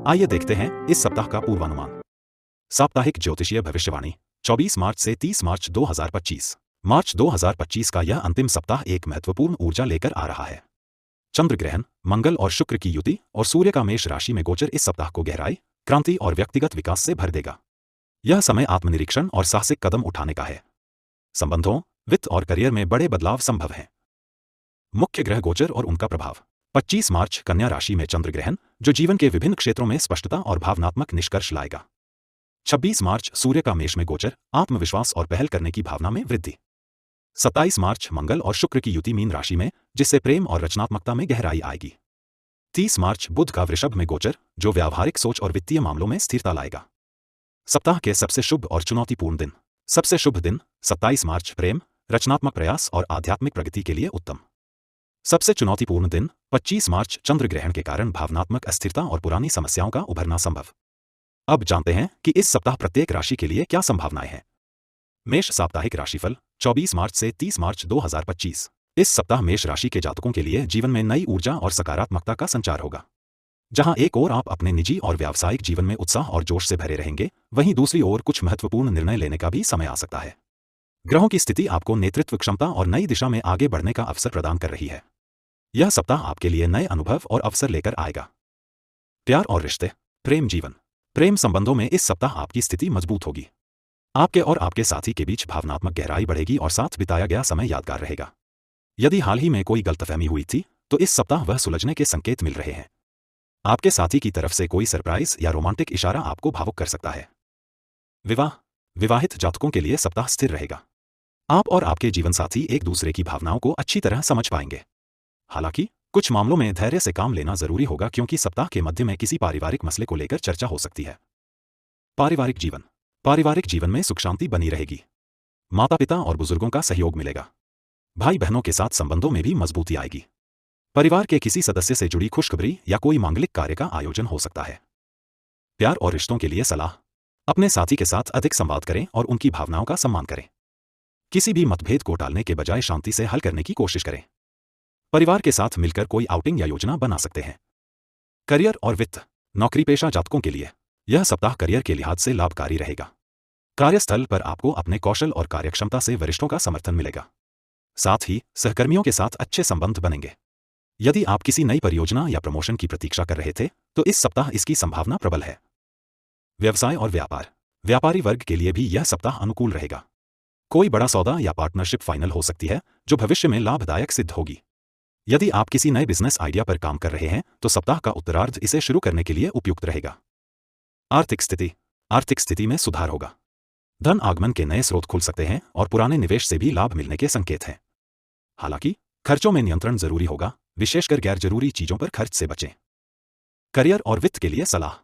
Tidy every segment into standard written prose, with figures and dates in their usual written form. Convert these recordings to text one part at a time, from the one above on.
आइए देखते हैं इस सप्ताह का पूर्वानुमान। साप्ताहिक ज्योतिषीय भविष्यवाणी 24 मार्च से 30 मार्च 2025। मार्च 2025 का यह अंतिम सप्ताह एक महत्वपूर्ण ऊर्जा लेकर आ रहा है। चंद्र ग्रहण, मंगल और शुक्र की युति और सूर्य का मेष राशि में गोचर इस सप्ताह को गहराई, क्रांति और व्यक्तिगत विकास से भर देगा। यह समय आत्मनिरीक्षण और साहसिक कदम उठाने का है। संबंधों, वित्त और करियर में बड़े बदलाव संभव हैं। मुख्य ग्रह गोचर और उनका प्रभाव। 25 मार्च कन्या राशि में चंद्र ग्रहण, जो जीवन के विभिन्न क्षेत्रों में स्पष्टता और भावनात्मक निष्कर्ष लाएगा। 26 मार्च सूर्य का मेष में गोचर, आत्मविश्वास और पहल करने की भावना में वृद्धि। 27 मार्च मंगल और शुक्र की युति मीन राशि में, जिससे प्रेम और रचनात्मकता में गहराई आएगी। 30 मार्च बुध का वृषभ में गोचर, जो व्यावहारिक सोच और वित्तीय मामलों में स्थिरता लाएगा। सप्ताह के सबसे शुभ और चुनौतीपूर्ण दिन। सबसे शुभ दिन 27 मार्च प्रेम, रचनात्मक प्रयास और आध्यात्मिक प्रगति के लिए उत्तम। सबसे चुनौतीपूर्ण दिन 25 मार्च चंद्र ग्रहण के कारण भावनात्मक अस्थिरता और पुरानी समस्याओं का उभरना संभव। अब जानते हैं कि इस सप्ताह प्रत्येक राशि के लिए क्या संभावनाएं हैं। मेष साप्ताहिक राशिफल 24 मार्च से 30 मार्च 2025। इस सप्ताह मेष राशि के जातकों के लिए जीवन में नई ऊर्जा और सकारात्मकता का संचार होगा। जहां एक ओर आप अपने निजी और व्यावसायिक जीवन में उत्साह और जोश से भरे रहेंगे, वहीं दूसरी ओर कुछ महत्वपूर्ण निर्णय लेने का भी समय आ सकता है। ग्रहों की स्थिति आपको नेतृत्व क्षमता और नई दिशा में आगे बढ़ने का अवसर प्रदान कर रही है। यह सप्ताह आपके लिए नए अनुभव और अवसर लेकर आएगा। प्यार और रिश्ते, प्रेम जीवन। प्रेम संबंधों में इस सप्ताह आपकी स्थिति मजबूत होगी। आपके और आपके साथी के बीच भावनात्मक गहराई बढ़ेगी और साथ बिताया गया समय यादगार रहेगा। यदि हाल ही में कोई गलतफहमी हुई थी, तो इस सप्ताह वह सुलझने के संकेत मिल रहे हैं। आपके साथी की तरफ से कोई सरप्राइज या रोमांटिक इशारा आपको भावुक कर सकता है। विवाह, विवाहित जातकों के लिए सप्ताह स्थिर रहेगा। आप और आपके जीवनसाथी एक दूसरे की भावनाओं को अच्छी तरह समझ पाएंगे। हालांकि कुछ मामलों में धैर्य से काम लेना जरूरी होगा, क्योंकि सप्ताह के मध्य में किसी पारिवारिक मसले को लेकर चर्चा हो सकती है। पारिवारिक जीवन। पारिवारिक जीवन में सुख शांति बनी रहेगी। माता पिता और बुजुर्गों का सहयोग मिलेगा। भाई बहनों के साथ संबंधों में भी मजबूती आएगी। परिवार के किसी सदस्य से जुड़ी खुशखबरी या कोई मांगलिक कार्य का आयोजन हो सकता है। प्यार और रिश्तों के लिए सलाह। अपने साथी के साथ अधिक संवाद करें और उनकी भावनाओं का सम्मान करें। किसी भी मतभेद को टालने के बजाय शांति से हल करने की कोशिश करें। परिवार के साथ मिलकर कोई आउटिंग या योजना बना सकते हैं। करियर और वित्त। नौकरी पेशा जातकों के लिए यह सप्ताह करियर के लिहाज से लाभकारी रहेगा। कार्यस्थल पर आपको अपने कौशल और कार्यक्षमता से वरिष्ठों का समर्थन मिलेगा। साथ ही सहकर्मियों के साथ अच्छे संबंध बनेंगे। यदि आप किसी नई परियोजना या प्रमोशन की प्रतीक्षा कर रहे थे, तो इस सप्ताह इसकी संभावना प्रबल है। व्यवसाय और व्यापार। व्यापारी वर्ग के लिए भी यह सप्ताह अनुकूल रहेगा। कोई बड़ा सौदा या पार्टनरशिप फाइनल हो सकती है, जो भविष्य में लाभदायक सिद्ध होगी। यदि आप किसी नए बिजनेस आइडिया पर काम कर रहे हैं, तो सप्ताह का उत्तरार्ध इसे शुरू करने के लिए उपयुक्त रहेगा। आर्थिक स्थिति। आर्थिक स्थिति में सुधार होगा। धन आगमन के नए स्रोत खुल सकते हैं और पुराने निवेश से भी लाभ मिलने के संकेत हैं। हालांकि खर्चों में नियंत्रण जरूरी होगा, विशेषकर गैर जरूरी चीजों पर खर्च से बचें। करियर और वित्त के लिए सलाह।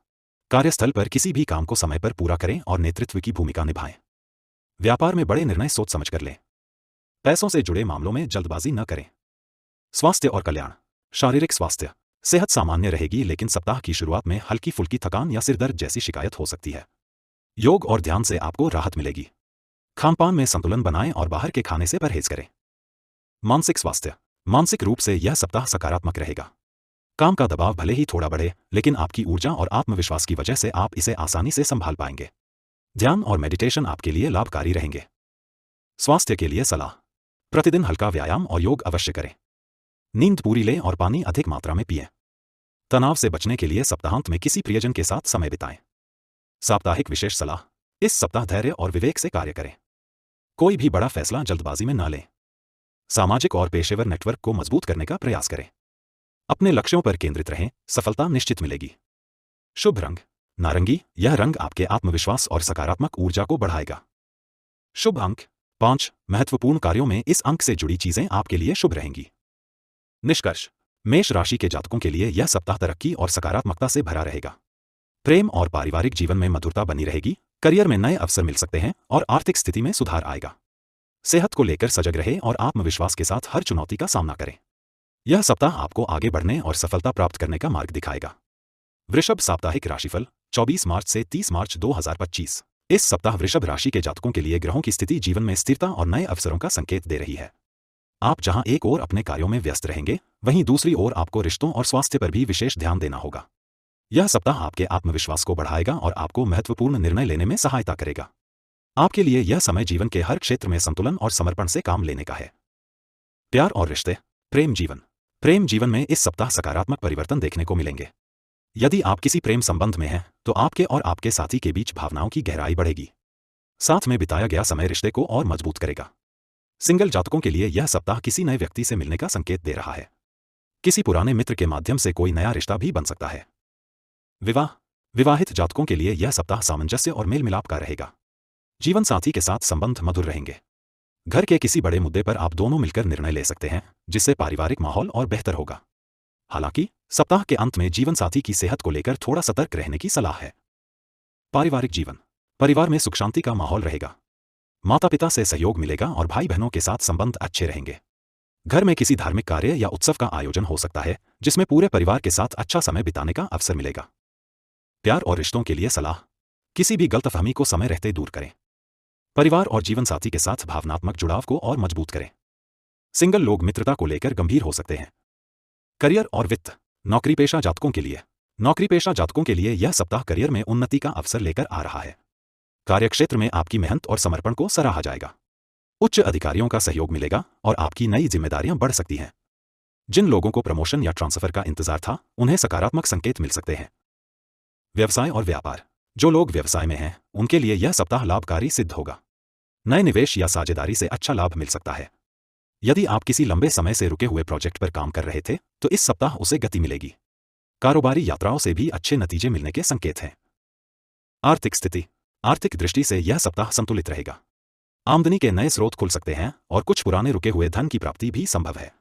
कार्यस्थल पर किसी भी काम को समय पर पूरा करें और नेतृत्व की भूमिका निभाएं। व्यापार में बड़े निर्णय सोच समझकर लें। पैसों से जुड़े मामलों में जल्दबाजी न करें। स्वास्थ्य और कल्याण। शारीरिक स्वास्थ्य। सेहत सामान्य रहेगी, लेकिन सप्ताह की शुरुआत में हल्की फुल्की थकान या सिरदर्द जैसी शिकायत हो सकती है। योग और ध्यान से आपको राहत मिलेगी। खानपान में संतुलन बनाएं और बाहर के खाने से परहेज करें। मानसिक स्वास्थ्य। मानसिक रूप से यह सप्ताह सकारात्मक रहेगा। काम का दबाव भले ही थोड़ा बढ़े, लेकिन आपकी ऊर्जा और आत्मविश्वास की वजह से आप इसे आसानी से संभाल पाएंगे। ध्यान और मेडिटेशन आपके लिए लाभकारी रहेंगे। स्वास्थ्य के लिए सलाह। प्रतिदिन हल्का व्यायाम और योग अवश्य करें। नींद पूरी लें और पानी अधिक मात्रा में पिएं। तनाव से बचने के लिए सप्ताहांत में किसी प्रियजन के साथ समय बिताएं। साप्ताहिक विशेष सलाह। इस सप्ताह धैर्य और विवेक से कार्य करें। कोई भी बड़ा फैसला जल्दबाजी में न लें। सामाजिक और पेशेवर नेटवर्क को मजबूत करने का प्रयास करें। अपने लक्ष्यों पर केंद्रित रहें, सफलता निश्चित मिलेगी। शुभ रंग नारंगी। यह रंग आपके आत्मविश्वास और सकारात्मक ऊर्जा को बढ़ाएगा। शुभ अंक 5। महत्वपूर्ण कार्यों में इस अंक से जुड़ी चीजें आपके लिए शुभ रहेंगी। निष्कर्ष। मेष राशि के जातकों के लिए यह सप्ताह तरक्की और सकारात्मकता से भरा रहेगा। प्रेम और पारिवारिक जीवन में मधुरता बनी रहेगी। करियर में नए अवसर मिल सकते हैं और आर्थिक स्थिति में सुधार आएगा। सेहत को लेकर सजग रहें और आत्मविश्वास के साथ हर चुनौती का सामना करें। यह सप्ताह आपको आगे बढ़ने और सफलता प्राप्त करने का मार्ग दिखाएगा। वृषभ साप्ताहिक राशिफल 24 मार्च से 30 मार्च 2025। इस सप्ताह वृषभ राशि के जातकों के लिए ग्रहों की स्थिति जीवन में स्थिरता और नए अवसरों का संकेत दे रही है। आप जहां एक ओर अपने कार्यों में व्यस्त रहेंगे, वहीं दूसरी ओर आपको रिश्तों और स्वास्थ्य पर भी विशेष ध्यान देना होगा। यह सप्ताह आपके आत्मविश्वास को बढ़ाएगा और आपको महत्वपूर्ण निर्णय लेने में सहायता करेगा। आपके लिए यह समय जीवन के हर क्षेत्र में संतुलन और समर्पण से काम लेने का है। प्यार और रिश्ते, प्रेम जीवन। प्रेम जीवन में इस सप्ताह सकारात्मक परिवर्तन देखने को मिलेंगे। यदि आप किसी प्रेम संबंध में हैं, तो आपके और आपके साथी के बीच भावनाओं की गहराई बढ़ेगी। साथ में बिताया गया समय रिश्ते को और मजबूत करेगा। सिंगल जातकों के लिए यह सप्ताह किसी नए व्यक्ति से मिलने का संकेत दे रहा है। किसी पुराने मित्र के माध्यम से कोई नया रिश्ता भी बन सकता है। विवाह, विवाहित जातकों के लिए यह सप्ताह सामंजस्य और मेल मिलाप का रहेगा। जीवन साथी के साथ संबंध मधुर रहेंगे। घर के किसी बड़े मुद्दे पर आप दोनों मिलकर निर्णय ले सकते हैं, जिससे पारिवारिक माहौल और बेहतर होगा। हालांकि सप्ताह के अंत में जीवन साथी की सेहत को लेकर थोड़ा सतर्क रहने की सलाह है। पारिवारिक जीवन, परिवार में सुख शांति का माहौल रहेगा। माता पिता से सहयोग मिलेगा और भाई बहनों के साथ संबंध अच्छे रहेंगे। घर में किसी धार्मिक कार्य या उत्सव का आयोजन हो सकता है, जिसमें पूरे परिवार के साथ अच्छा समय बिताने का अवसर मिलेगा। प्यार और रिश्तों के लिए सलाह, किसी भी गलतफहमी को समय रहते दूर करें। परिवार और जीवन साथी के साथ भावनात्मक जुड़ाव को और मजबूत करें। सिंगल लोग मित्रता को लेकर गंभीर हो सकते हैं। करियर और वित्त, नौकरी पेशा जातकों के लिए। नौकरी पेशा जातकों के लिए यह सप्ताह करियर में उन्नति का अवसर लेकर आ रहा है। कार्यक्षेत्र में आपकी मेहनत और समर्पण को सराहा जाएगा। उच्च अधिकारियों का सहयोग मिलेगा और आपकी नई जिम्मेदारियां बढ़ सकती हैं। जिन लोगों को प्रमोशन या ट्रांसफर का इंतजार था, उन्हें सकारात्मक संकेत मिल सकते हैं। व्यवसाय और व्यापार, जो लोग व्यवसाय में हैं, उनके लिए यह सप्ताह लाभकारी सिद्ध होगा। नए निवेश या साझेदारी से अच्छा लाभ मिल सकता है। यदि आप किसी लंबे समय से रुके हुए प्रोजेक्ट पर काम कर रहे थे, तो इस सप्ताह उसे गति मिलेगी। कारोबारी यात्राओं से भी अच्छे नतीजे मिलने के संकेत हैं। आर्थिक स्थिति, आर्थिक दृष्टि से यह सप्ताह संतुलित रहेगा। आमदनी के नए स्रोत खुल सकते हैं और कुछ पुराने रुके हुए धन की प्राप्ति भी संभव है।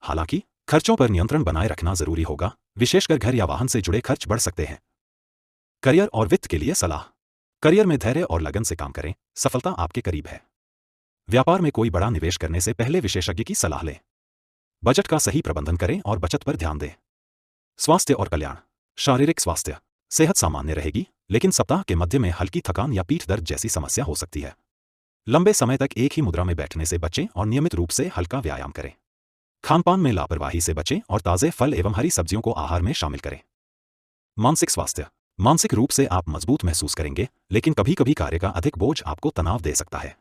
हालांकि खर्चों पर नियंत्रण बनाए रखना जरूरी होगा, विशेषकर घर या वाहन से जुड़े खर्च बढ़ सकते हैं। करियर और वित्त के लिए सलाह, करियर में धैर्य और लगन से काम करें, सफलता आपके करीब है। व्यापार में कोई बड़ा निवेश करने से पहले विशेषज्ञ की सलाह लें। बजट का सही प्रबंधन करें और बचत पर ध्यान दें। स्वास्थ्य और कल्याण, शारीरिक स्वास्थ्य, सेहत सामान्य रहेगी, लेकिन सप्ताह के मध्य में हल्की थकान या पीठ दर्द जैसी समस्या हो सकती है। लंबे समय तक एक ही मुद्रा में बैठने से बचें और नियमित रूप से हल्का व्यायाम करें। खानपान में लापरवाही से बचें और ताजे फल एवं हरी सब्जियों को आहार में शामिल करें। मानसिक स्वास्थ्य, मानसिक रूप से आप मजबूत महसूस करेंगे, लेकिन कभी कभी कार्य का अधिक बोझ आपको तनाव दे सकता है।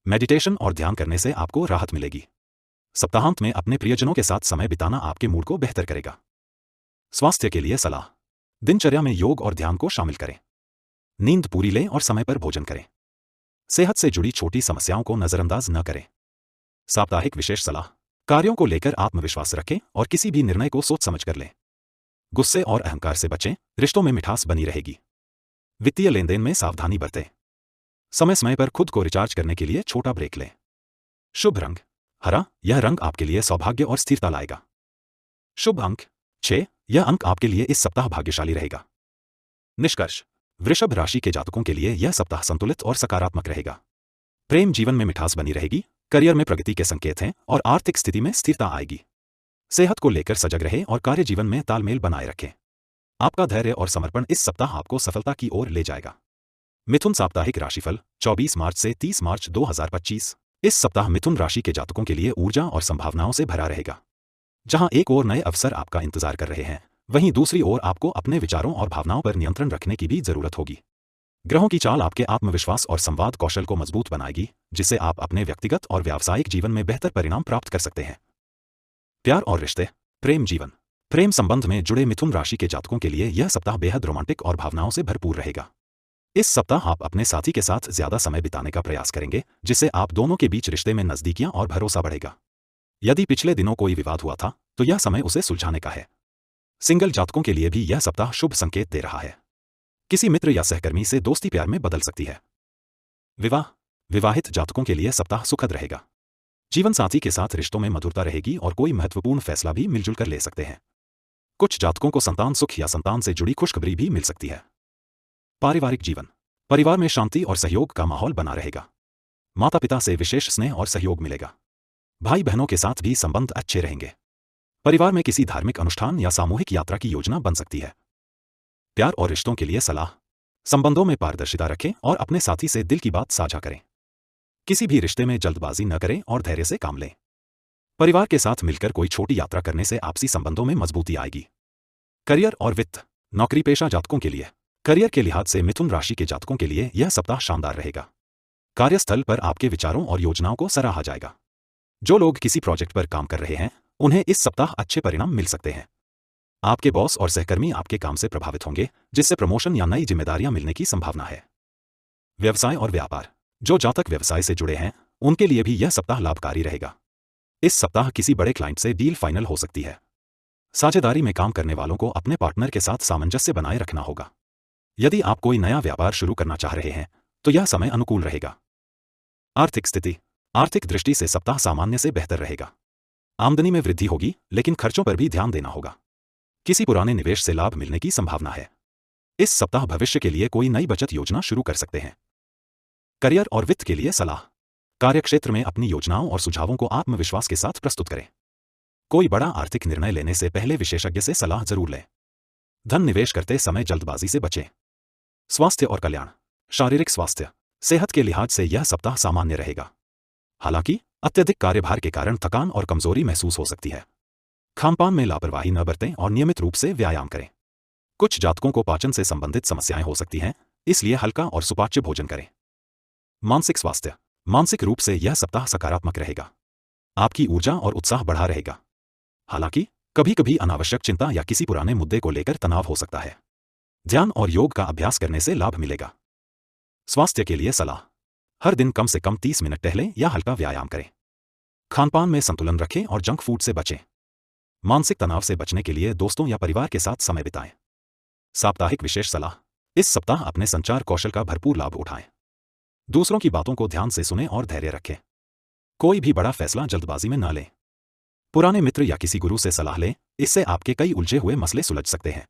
मेडिटेशन और ध्यान करने से आपको राहत मिलेगी। सप्ताहांत में अपने प्रियजनों के साथ समय बिताना आपके मूड को बेहतर करेगा। स्वास्थ्य के लिए सलाह, दिनचर्या में योग और ध्यान को शामिल करें। नींद पूरी लें और समय पर भोजन करें। सेहत से जुड़ी छोटी समस्याओं को नजरअंदाज न करें। साप्ताहिक विशेष सलाह, कार्यों को लेकर आत्मविश्वास रखें और किसी भी निर्णय को सोच समझ कर लें। गुस्से और अहंकार से बचें, रिश्तों में मिठास बनी रहेगी। वित्तीय लेनदेन में सावधानी बरतें। समय समय पर खुद को रिचार्ज करने के लिए छोटा ब्रेक लें। शुभ रंग हरा, यह रंग आपके लिए सौभाग्य और स्थिरता लाएगा। शुभ अंक 6, यह अंक आपके लिए इस सप्ताह भाग्यशाली रहेगा। निष्कर्ष, वृषभ राशि के जातकों के लिए यह सप्ताह संतुलित और सकारात्मक रहेगा। प्रेम जीवन में मिठास बनी रहेगी, करियर में प्रगति के संकेत हैं और आर्थिक स्थिति में स्थिरता आएगी। सेहत को लेकर सजग रहें और कार्य जीवन में तालमेल बनाए रखें। आपका धैर्य और समर्पण इस सप्ताह आपको सफलता की ओर ले जाएगा। मिथुन साप्ताहिक राशिफल 24 मार्च से 30 मार्च 2025। इस सप्ताह मिथुन राशि के जातकों के लिए ऊर्जा और संभावनाओं से भरा रहेगा। जहां एक ओर नए अवसर आपका इंतजार कर रहे हैं, वहीं दूसरी ओर आपको अपने विचारों और भावनाओं पर नियंत्रण रखने की भी जरूरत होगी। ग्रहों की चाल आपके आत्मविश्वास और संवाद कौशल को मजबूत बनाएगी, जिससे आप अपने व्यक्तिगत और व्यावसायिक जीवन में बेहतर परिणाम प्राप्त कर सकते हैं। प्यार और रिश्ते, प्रेम जीवन। प्रेम संबंध में जुड़े मिथुन राशि के जातकों के लिए यह सप्ताह बेहद रोमांटिक और भावनाओं से भरपूर रहेगा। इस सप्ताह आप अपने साथी के साथ ज्यादा समय बिताने का प्रयास करेंगे, जिससे आप दोनों के बीच रिश्ते में नजदीकियां और भरोसा बढ़ेगा। यदि पिछले दिनों कोई विवाद हुआ था, तो यह समय उसे सुलझाने का है। सिंगल जातकों के लिए भी यह सप्ताह शुभ संकेत दे रहा है। किसी मित्र या सहकर्मी से दोस्ती प्यार में बदल सकती है। विवाह, विवाहित जातकों के लिए सप्ताह सुखद रहेगा। जीवन साथी के साथ रिश्तों में मधुरता रहेगी और कोई महत्वपूर्ण फैसला भी मिलजुल कर ले सकते हैं। कुछ जातकों को संतान सुख या संतान से जुड़ी खुशखबरी भी मिल सकती है। पारिवारिक जीवन, परिवार में शांति और सहयोग का माहौल बना रहेगा। माता पिता से विशेष स्नेह और सहयोग मिलेगा। भाई बहनों के साथ भी संबंध अच्छे रहेंगे। परिवार में किसी धार्मिक अनुष्ठान या सामूहिक यात्रा की योजना बन सकती है। प्यार और रिश्तों के लिए सलाह, संबंधों में पारदर्शिता रखें और अपने साथी से दिल की बात साझा करें। किसी भी रिश्ते में जल्दबाजी न करें और धैर्य से काम लें। परिवार के साथ मिलकर कोई छोटी यात्रा करने से आपसी संबंधों में मजबूती आएगी। करियर और वित्त, नौकरी पेशा जातकों के लिए करियर के लिहाज से मिथुन राशि के जातकों के लिए यह सप्ताह शानदार रहेगा। कार्यस्थल पर आपके विचारों और योजनाओं को सराहा जाएगा। जो लोग किसी प्रोजेक्ट पर काम कर रहे हैं उन्हें इस सप्ताह अच्छे परिणाम मिल सकते हैं। आपके बॉस और सहकर्मी आपके काम से प्रभावित होंगे, जिससे प्रमोशन या नई जिम्मेदारियां मिलने की संभावना है। व्यवसाय और व्यापार, जो जातक व्यवसाय से जुड़े हैं उनके लिए भी यह सप्ताह लाभकारी रहेगा। इस सप्ताह किसी बड़े क्लाइंट से डील फाइनल हो सकती है। साझेदारी में काम करने वालों को अपने पार्टनर के साथ सामंजस्य बनाए रखना होगा। यदि आप कोई नया व्यापार शुरू करना चाह रहे हैं तो यह समय अनुकूल रहेगा। आर्थिक स्थिति, आर्थिक दृष्टि से सप्ताह सामान्य से बेहतर रहेगा। आमदनी में वृद्धि होगी, लेकिन खर्चों पर भी ध्यान देना होगा। किसी पुराने निवेश से लाभ मिलने की संभावना है। इस सप्ताह भविष्य के लिए कोई नई बचत योजना शुरू कर सकते हैं। करियर और वित्त के लिए सलाह, कार्यक्षेत्र में अपनी योजनाओं और सुझावों को आत्मविश्वास के साथ प्रस्तुत करें। कोई बड़ा आर्थिक निर्णय लेने से पहले विशेषज्ञ से सलाह जरूर लें। धन निवेश करते समय जल्दबाजी से बचें। स्वास्थ्य और कल्याण, शारीरिक स्वास्थ्य, सेहत के लिहाज से यह सप्ताह सामान्य रहेगा। हालांकि अत्यधिक कार्यभार के कारण थकान और कमजोरी महसूस हो सकती है। खानपान में लापरवाही न बरतें और नियमित रूप से व्यायाम करें। कुछ जातकों को पाचन से संबंधित समस्याएं हो सकती हैं, इसलिए हल्का और सुपाच्य भोजन करें। मानसिक स्वास्थ्य, मानसिक रूप से यह सप्ताह सकारात्मक रहेगा। आपकी ऊर्जा और उत्साह बढ़ा रहेगा। हालांकि कभी कभी अनावश्यक चिंता या किसी पुराने मुद्दे को लेकर तनाव हो सकता है। ध्यान और योग का अभ्यास करने से लाभ मिलेगा। स्वास्थ्य के लिए सलाह, हर दिन कम से कम 30 मिनट टहलें या हल्का व्यायाम करें। खानपान में संतुलन रखें और जंक फूड से बचें। मानसिक तनाव से बचने के लिए दोस्तों या परिवार के साथ समय बिताएं। साप्ताहिक विशेष सलाह, इस सप्ताह अपने संचार कौशल का भरपूर लाभ उठाएं। दूसरों की बातों को ध्यान से सुनें और धैर्य रखें। कोई भी बड़ा फैसला जल्दबाजी में न लें। पुराने मित्र या किसी गुरु से सलाह लें, इससे आपके कई उलझे हुए मसले सुलझ सकते हैं।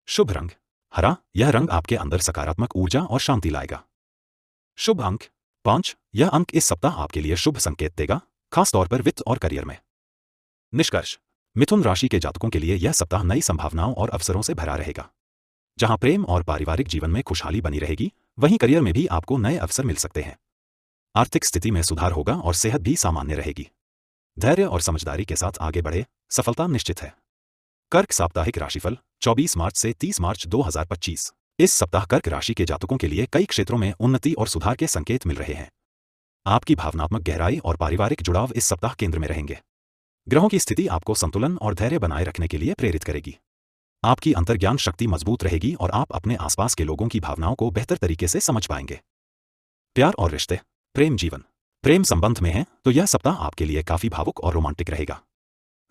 शुभ रंग हरा, यह रंग आपके अंदर सकारात्मक ऊर्जा और शांति लाएगा। शुभ अंक 5, यह अंक इस सप्ताह आपके लिए शुभ संकेत देगा, खासतौर पर वित्त और करियर में। निष्कर्ष, मिथुन राशि के जातकों के लिए यह सप्ताह नई संभावनाओं और अवसरों से भरा रहेगा। जहां प्रेम और पारिवारिक जीवन में खुशहाली बनी रहेगी, वहीं करियर में भी आपको नए अवसर मिल सकते हैं। आर्थिक स्थिति में सुधार होगा और सेहत भी सामान्य रहेगी। धैर्य और समझदारी के साथ आगे बढ़े, सफलता निश्चित है। कर्क साप्ताहिक राशिफल 24 मार्च से 30 मार्च 2025। इस सप्ताह कर्क राशि के जातकों के लिए कई क्षेत्रों में उन्नति और सुधार के संकेत मिल रहे हैं। आपकी भावनात्मक गहराई और पारिवारिक जुड़ाव इस सप्ताह केंद्र में रहेंगे। ग्रहों की स्थिति आपको संतुलन और धैर्य बनाए रखने के लिए प्रेरित करेगी। आपकी अंतर्ज्ञान शक्ति मजबूत रहेगी और आप अपने आसपास के लोगों की भावनाओं को बेहतर तरीके से समझ पाएंगे। प्यार और रिश्ते, प्रेम जीवन, प्रेम संबंध में है तो यह सप्ताह आपके लिए काफी भावुक और रोमांटिक रहेगा।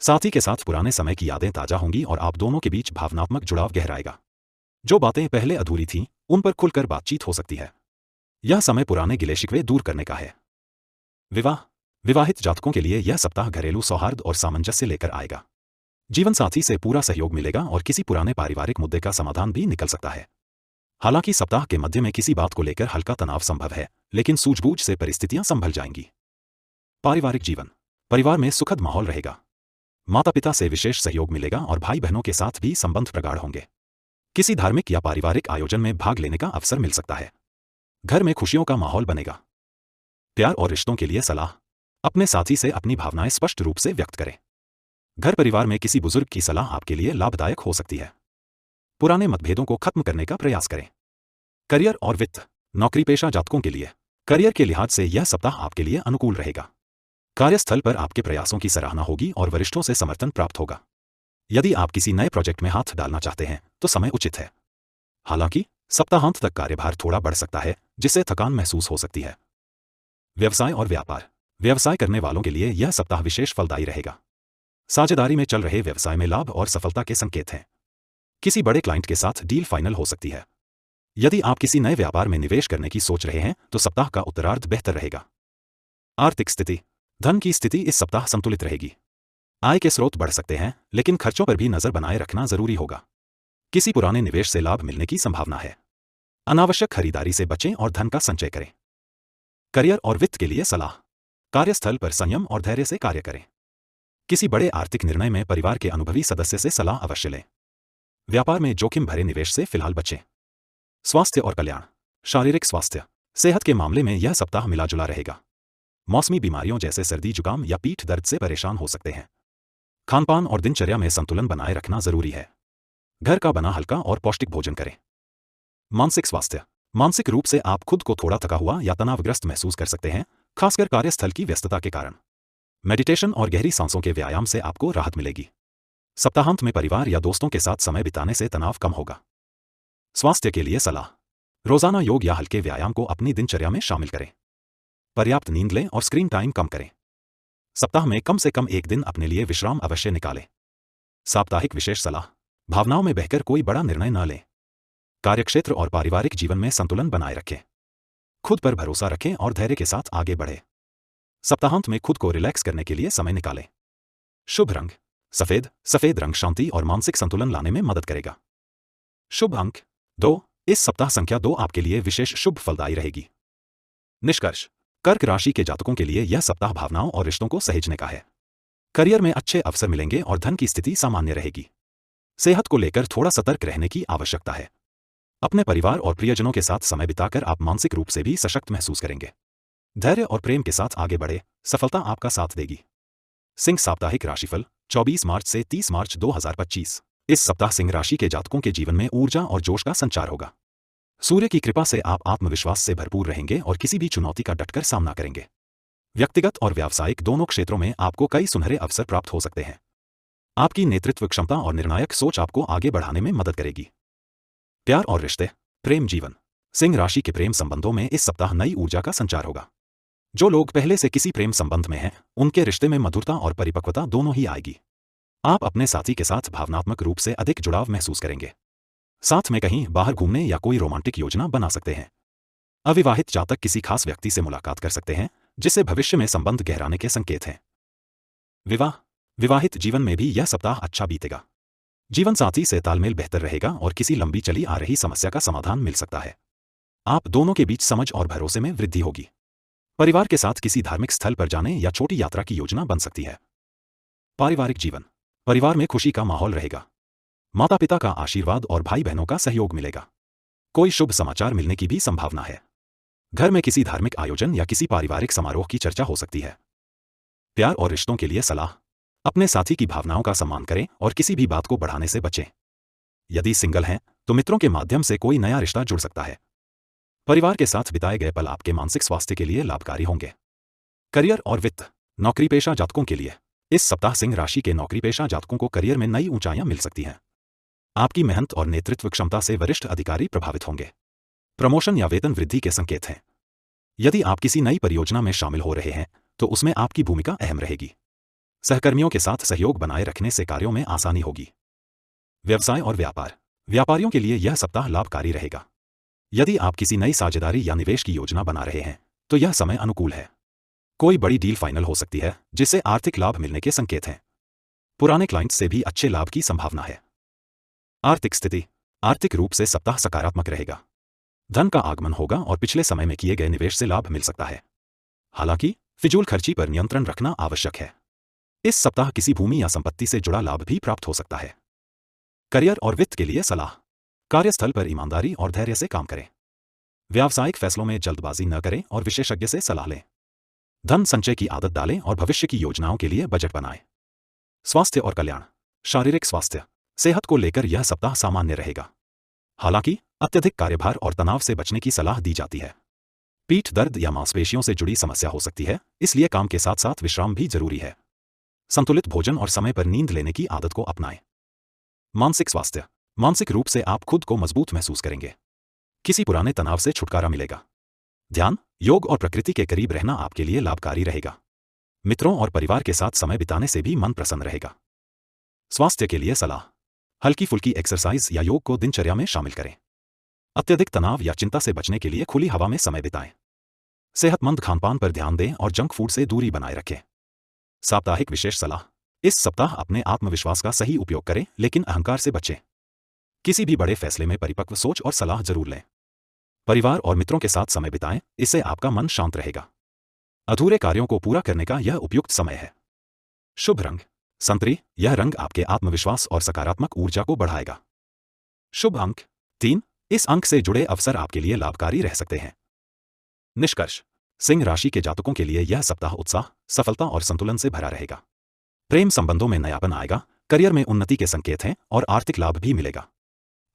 साथी के साथ पुराने समय की यादें ताजा होंगी और आप दोनों के बीच भावनात्मक जुड़ाव गहराएगा। जो बातें पहले अधूरी थीं, उन पर खुलकर बातचीत हो सकती है। यह समय पुराने गिले शिकवे दूर करने का है। विवाह, विवाहित जातकों के लिए यह सप्ताह घरेलू सौहार्द और सामंजस्य लेकर आएगा। जीवन साथी से पूरा सहयोग मिलेगा और किसी पुराने पारिवारिक मुद्दे का समाधान भी निकल सकता है। हालांकि सप्ताह के मध्य में किसी बात को लेकर हल्का तनाव संभव है, लेकिन सूझबूझ से परिस्थितियां संभल जाएंगी। पारिवारिक जीवन, परिवार में सुखद माहौल रहेगा। माता पिता से विशेष सहयोग मिलेगा और भाई बहनों के साथ भी संबंध प्रगाढ़ होंगे। किसी धार्मिक या पारिवारिक आयोजन में भाग लेने का अवसर मिल सकता है। घर में खुशियों का माहौल बनेगा। प्यार और रिश्तों के लिए सलाह, अपने साथी से अपनी भावनाएं स्पष्ट रूप से व्यक्त करें। घर परिवार में किसी बुजुर्ग की सलाह आपके लिए लाभदायक हो सकती है। पुराने मतभेदों को खत्म करने का प्रयास करें। करियर और वित्त, नौकरी पेशा जातकों के लिए करियर के लिहाज से यह सप्ताह आपके लिए अनुकूल रहेगा। कार्यस्थल पर आपके प्रयासों की सराहना होगी और वरिष्ठों से समर्थन प्राप्त होगा। यदि आप किसी नए प्रोजेक्ट में हाथ डालना चाहते हैं तो समय उचित है। हालांकि सप्ताहांत तक कार्यभार थोड़ा बढ़ सकता है, जिससे थकान महसूस हो सकती है। व्यवसाय और व्यापार, व्यवसाय करने वालों के लिए यह सप्ताह विशेष फलदायी रहेगा। साझेदारी में चल रहे व्यवसाय में लाभ और सफलता के संकेत हैं। किसी बड़े क्लाइंट के साथ डील फाइनल हो सकती है। यदि आप किसी नए व्यापार में निवेश करने की सोच रहे हैं तो सप्ताह का उत्तरार्ध बेहतर रहेगा। आर्थिक स्थिति, धन की स्थिति इस सप्ताह संतुलित रहेगी। आय के स्रोत बढ़ सकते हैं, लेकिन खर्चों पर भी नजर बनाए रखना जरूरी होगा। किसी पुराने निवेश से लाभ मिलने की संभावना है। अनावश्यक खरीदारी से बचें और धन का संचय करें। करियर और वित्त के लिए सलाह, कार्यस्थल पर संयम और धैर्य से कार्य करें। किसी बड़े आर्थिक निर्णय में परिवार के अनुभवी सदस्य से सलाह अवश्य लें। व्यापार में जोखिम भरे निवेश से फिलहाल बचें। स्वास्थ्य और कल्याण, शारीरिक स्वास्थ्य, सेहत के मामले में यह सप्ताह मिला जुला रहेगा। मौसमी बीमारियों जैसे सर्दी जुकाम या पीठ दर्द से परेशान हो सकते हैं। खानपान और दिनचर्या में संतुलन बनाए रखना जरूरी है। घर का बना हल्का और पौष्टिक भोजन करें। मानसिक स्वास्थ्य। मानसिक रूप से आप खुद को थोड़ा थका हुआ या तनावग्रस्त महसूस कर सकते हैं, खासकर कार्यस्थल की व्यस्तता के कारण। मेडिटेशन और गहरी सांसों के व्यायाम से आपको राहत मिलेगी। सप्ताहांत में परिवार या दोस्तों के साथ समय बिताने से तनाव कम होगा। स्वास्थ्य के लिए सलाह। रोजाना योग या हल्के व्यायाम को अपनी दिनचर्या में शामिल करें। पर्याप्त नींद लें और स्क्रीन टाइम कम करें। सप्ताह में कम से कम एक दिन अपने लिए विश्राम अवश्य निकालें। साप्ताहिक विशेष सलाह। भावनाओं में बहकर कोई बड़ा निर्णय न लें। कार्यक्षेत्र और पारिवारिक जीवन में संतुलन बनाए रखें। खुद पर भरोसा रखें और धैर्य के साथ आगे बढ़ें। सप्ताहांत में खुद को रिलैक्स करने के लिए समय निकालें। शुभ रंग सफेद। सफेद रंग शांति और मानसिक संतुलन लाने में मदद करेगा। शुभ अंक 2। इस सप्ताह संख्या 2 आपके लिए विशेष शुभ फलदायी रहेगी। निष्कर्ष। कर्क राशि के जातकों के लिए यह सप्ताह भावनाओं और रिश्तों को सहेजने का है। करियर में अच्छे अवसर मिलेंगे और धन की स्थिति सामान्य रहेगी। सेहत को लेकर थोड़ा सतर्क रहने की आवश्यकता है। अपने परिवार और प्रियजनों के साथ समय बिताकर आप मानसिक रूप से भी सशक्त महसूस करेंगे। धैर्य और प्रेम के साथ आगे बढ़े, सफलता आपका साथ देगी। सिंह साप्ताहिक राशिफल 24 मार्च से 30 मार्च 2025। इस सप्ताह सिंह राशि के जातकों के जीवन में ऊर्जा और जोश का संचार होगा। सूर्य की कृपा से आप आत्मविश्वास से भरपूर रहेंगे और किसी भी चुनौती का डटकर सामना करेंगे। व्यक्तिगत और व्यावसायिक दोनों क्षेत्रों में आपको कई सुनहरे अवसर प्राप्त हो सकते हैं। आपकी नेतृत्व क्षमता और निर्णायक सोच आपको आगे बढ़ाने में मदद करेगी। प्यार और रिश्ते। प्रेम जीवन। सिंह राशि के प्रेम संबंधों में इस सप्ताह नई ऊर्जा का संचार होगा। जो लोग पहले से किसी प्रेम संबंध में हैं, उनके रिश्ते में मधुरता और परिपक्वता दोनों ही आएगी। आप अपने साथी के साथ भावनात्मक रूप से अधिक जुड़ाव महसूस करेंगे। साथ में कहीं बाहर घूमने या कोई रोमांटिक योजना बना सकते हैं। अविवाहित जातक किसी खास व्यक्ति से मुलाकात कर सकते हैं, जिससे भविष्य में संबंध गहराने के संकेत हैं। विवाह। विवाहित जीवन में भी यह सप्ताह अच्छा बीतेगा। जीवन साथी से तालमेल बेहतर रहेगा और किसी लंबी चली आ रही समस्या का समाधान मिल सकता है। आप दोनों के बीच समझ और भरोसे में वृद्धि होगी। परिवार के साथ किसी धार्मिक स्थल पर जाने या छोटी यात्रा की योजना बन सकती है। पारिवारिक जीवन। परिवार में खुशी का माहौल रहेगा। माता पिता का आशीर्वाद और भाई बहनों का सहयोग मिलेगा। कोई शुभ समाचार मिलने की भी संभावना है। घर में किसी धार्मिक आयोजन या किसी पारिवारिक समारोह की चर्चा हो सकती है। प्यार और रिश्तों के लिए सलाह। अपने साथी की भावनाओं का सम्मान करें और किसी भी बात को बढ़ाने से बचें। यदि सिंगल हैं, तो मित्रों के माध्यम से कोई नया रिश्ता जुड़ सकता है। परिवार के साथ बिताए गए पल आपके मानसिक स्वास्थ्य के लिए लाभकारी होंगे। करियर और वित्त। नौकरी पेशा जातकों के लिए इस सप्ताह सिंह राशि के नौकरी पेशा जातकों को करियर में नई ऊंचाइयां मिल सकती हैं। आपकी मेहनत और नेतृत्व क्षमता से वरिष्ठ अधिकारी प्रभावित होंगे। प्रमोशन या वेतन वृद्धि के संकेत हैं। यदि आप किसी नई परियोजना में शामिल हो रहे हैं, तो उसमें आपकी भूमिका अहम रहेगी। सहकर्मियों के साथ सहयोग बनाए रखने से कार्यों में आसानी होगी। व्यवसाय और व्यापार। व्यापारियों के लिए यह सप्ताह लाभकारी रहेगा। यदि आप किसी नई साझेदारी या निवेश की योजना बना रहे हैं, तो यह समय अनुकूल है। कोई बड़ी डील फाइनल हो सकती है, जिससे आर्थिक लाभ मिलने के संकेत हैं। पुराने क्लाइंट्स से भी अच्छे लाभ की संभावना है। आर्थिक स्थिति। आर्थिक रूप से सप्ताह सकारात्मक रहेगा। धन का आगमन होगा और पिछले समय में किए गए निवेश से लाभ मिल सकता है। हालांकि फिजूल खर्ची पर नियंत्रण रखना आवश्यक है। इस सप्ताह किसी भूमि या संपत्ति से जुड़ा लाभ भी प्राप्त हो सकता है। करियर और वित्त के लिए सलाह। कार्यस्थल पर ईमानदारी और धैर्य से काम करें। व्यावसायिक फैसलों में जल्दबाजी न करें और विशेषज्ञ से सलाह लें। धन संचय की आदत डालें और भविष्य की योजनाओं के लिए बजट बनाएं। स्वास्थ्य और कल्याण। शारीरिक स्वास्थ्य। सेहत को लेकर यह सप्ताह सामान्य रहेगा। हालांकि अत्यधिक कार्यभार और तनाव से बचने की सलाह दी जाती है। पीठ दर्द या मांसपेशियों से जुड़ी समस्या हो सकती है, इसलिए काम के साथ साथ विश्राम भी जरूरी है। संतुलित भोजन और समय पर नींद लेने की आदत को अपनाएं। मानसिक स्वास्थ्य। मानसिक रूप से आप खुद को मजबूत महसूस करेंगे। किसी पुराने तनाव से छुटकारा मिलेगा। ध्यान, योग और प्रकृति के करीब रहना आपके लिए लाभकारी रहेगा। मित्रों और परिवार के साथ समय बिताने से भी मन प्रसन्न रहेगा। स्वास्थ्य के लिए सलाह। हल्की फुल्की एक्सरसाइज या योग को दिनचर्या में शामिल करें। अत्यधिक तनाव या चिंता से बचने के लिए खुली हवा में समय बिताएं। सेहतमंद खानपान पर ध्यान दें और जंक फूड से दूरी बनाए रखें। साप्ताहिक विशेष सलाह। इस सप्ताह अपने आत्मविश्वास का सही उपयोग करें, लेकिन अहंकार से बचें। किसी भी बड़े फैसले में परिपक्व सोच और सलाह जरूर लें। परिवार और मित्रों के साथ समय बिताएं, इससे आपका मन शांत रहेगा। अधूरे कार्यों को पूरा करने का यह उपयुक्त समय है। शुभ रंग संतरी। यह रंग आपके आत्मविश्वास और सकारात्मक ऊर्जा को बढ़ाएगा। शुभ अंक 3। इस अंक से जुड़े अवसर आपके लिए लाभकारी रह सकते हैं। निष्कर्ष। सिंह राशि के जातकों के लिए यह सप्ताह उत्साह, सफलता और संतुलन से भरा रहेगा। प्रेम संबंधों में नयापन आएगा, करियर में उन्नति के संकेत हैं और आर्थिक लाभ भी मिलेगा।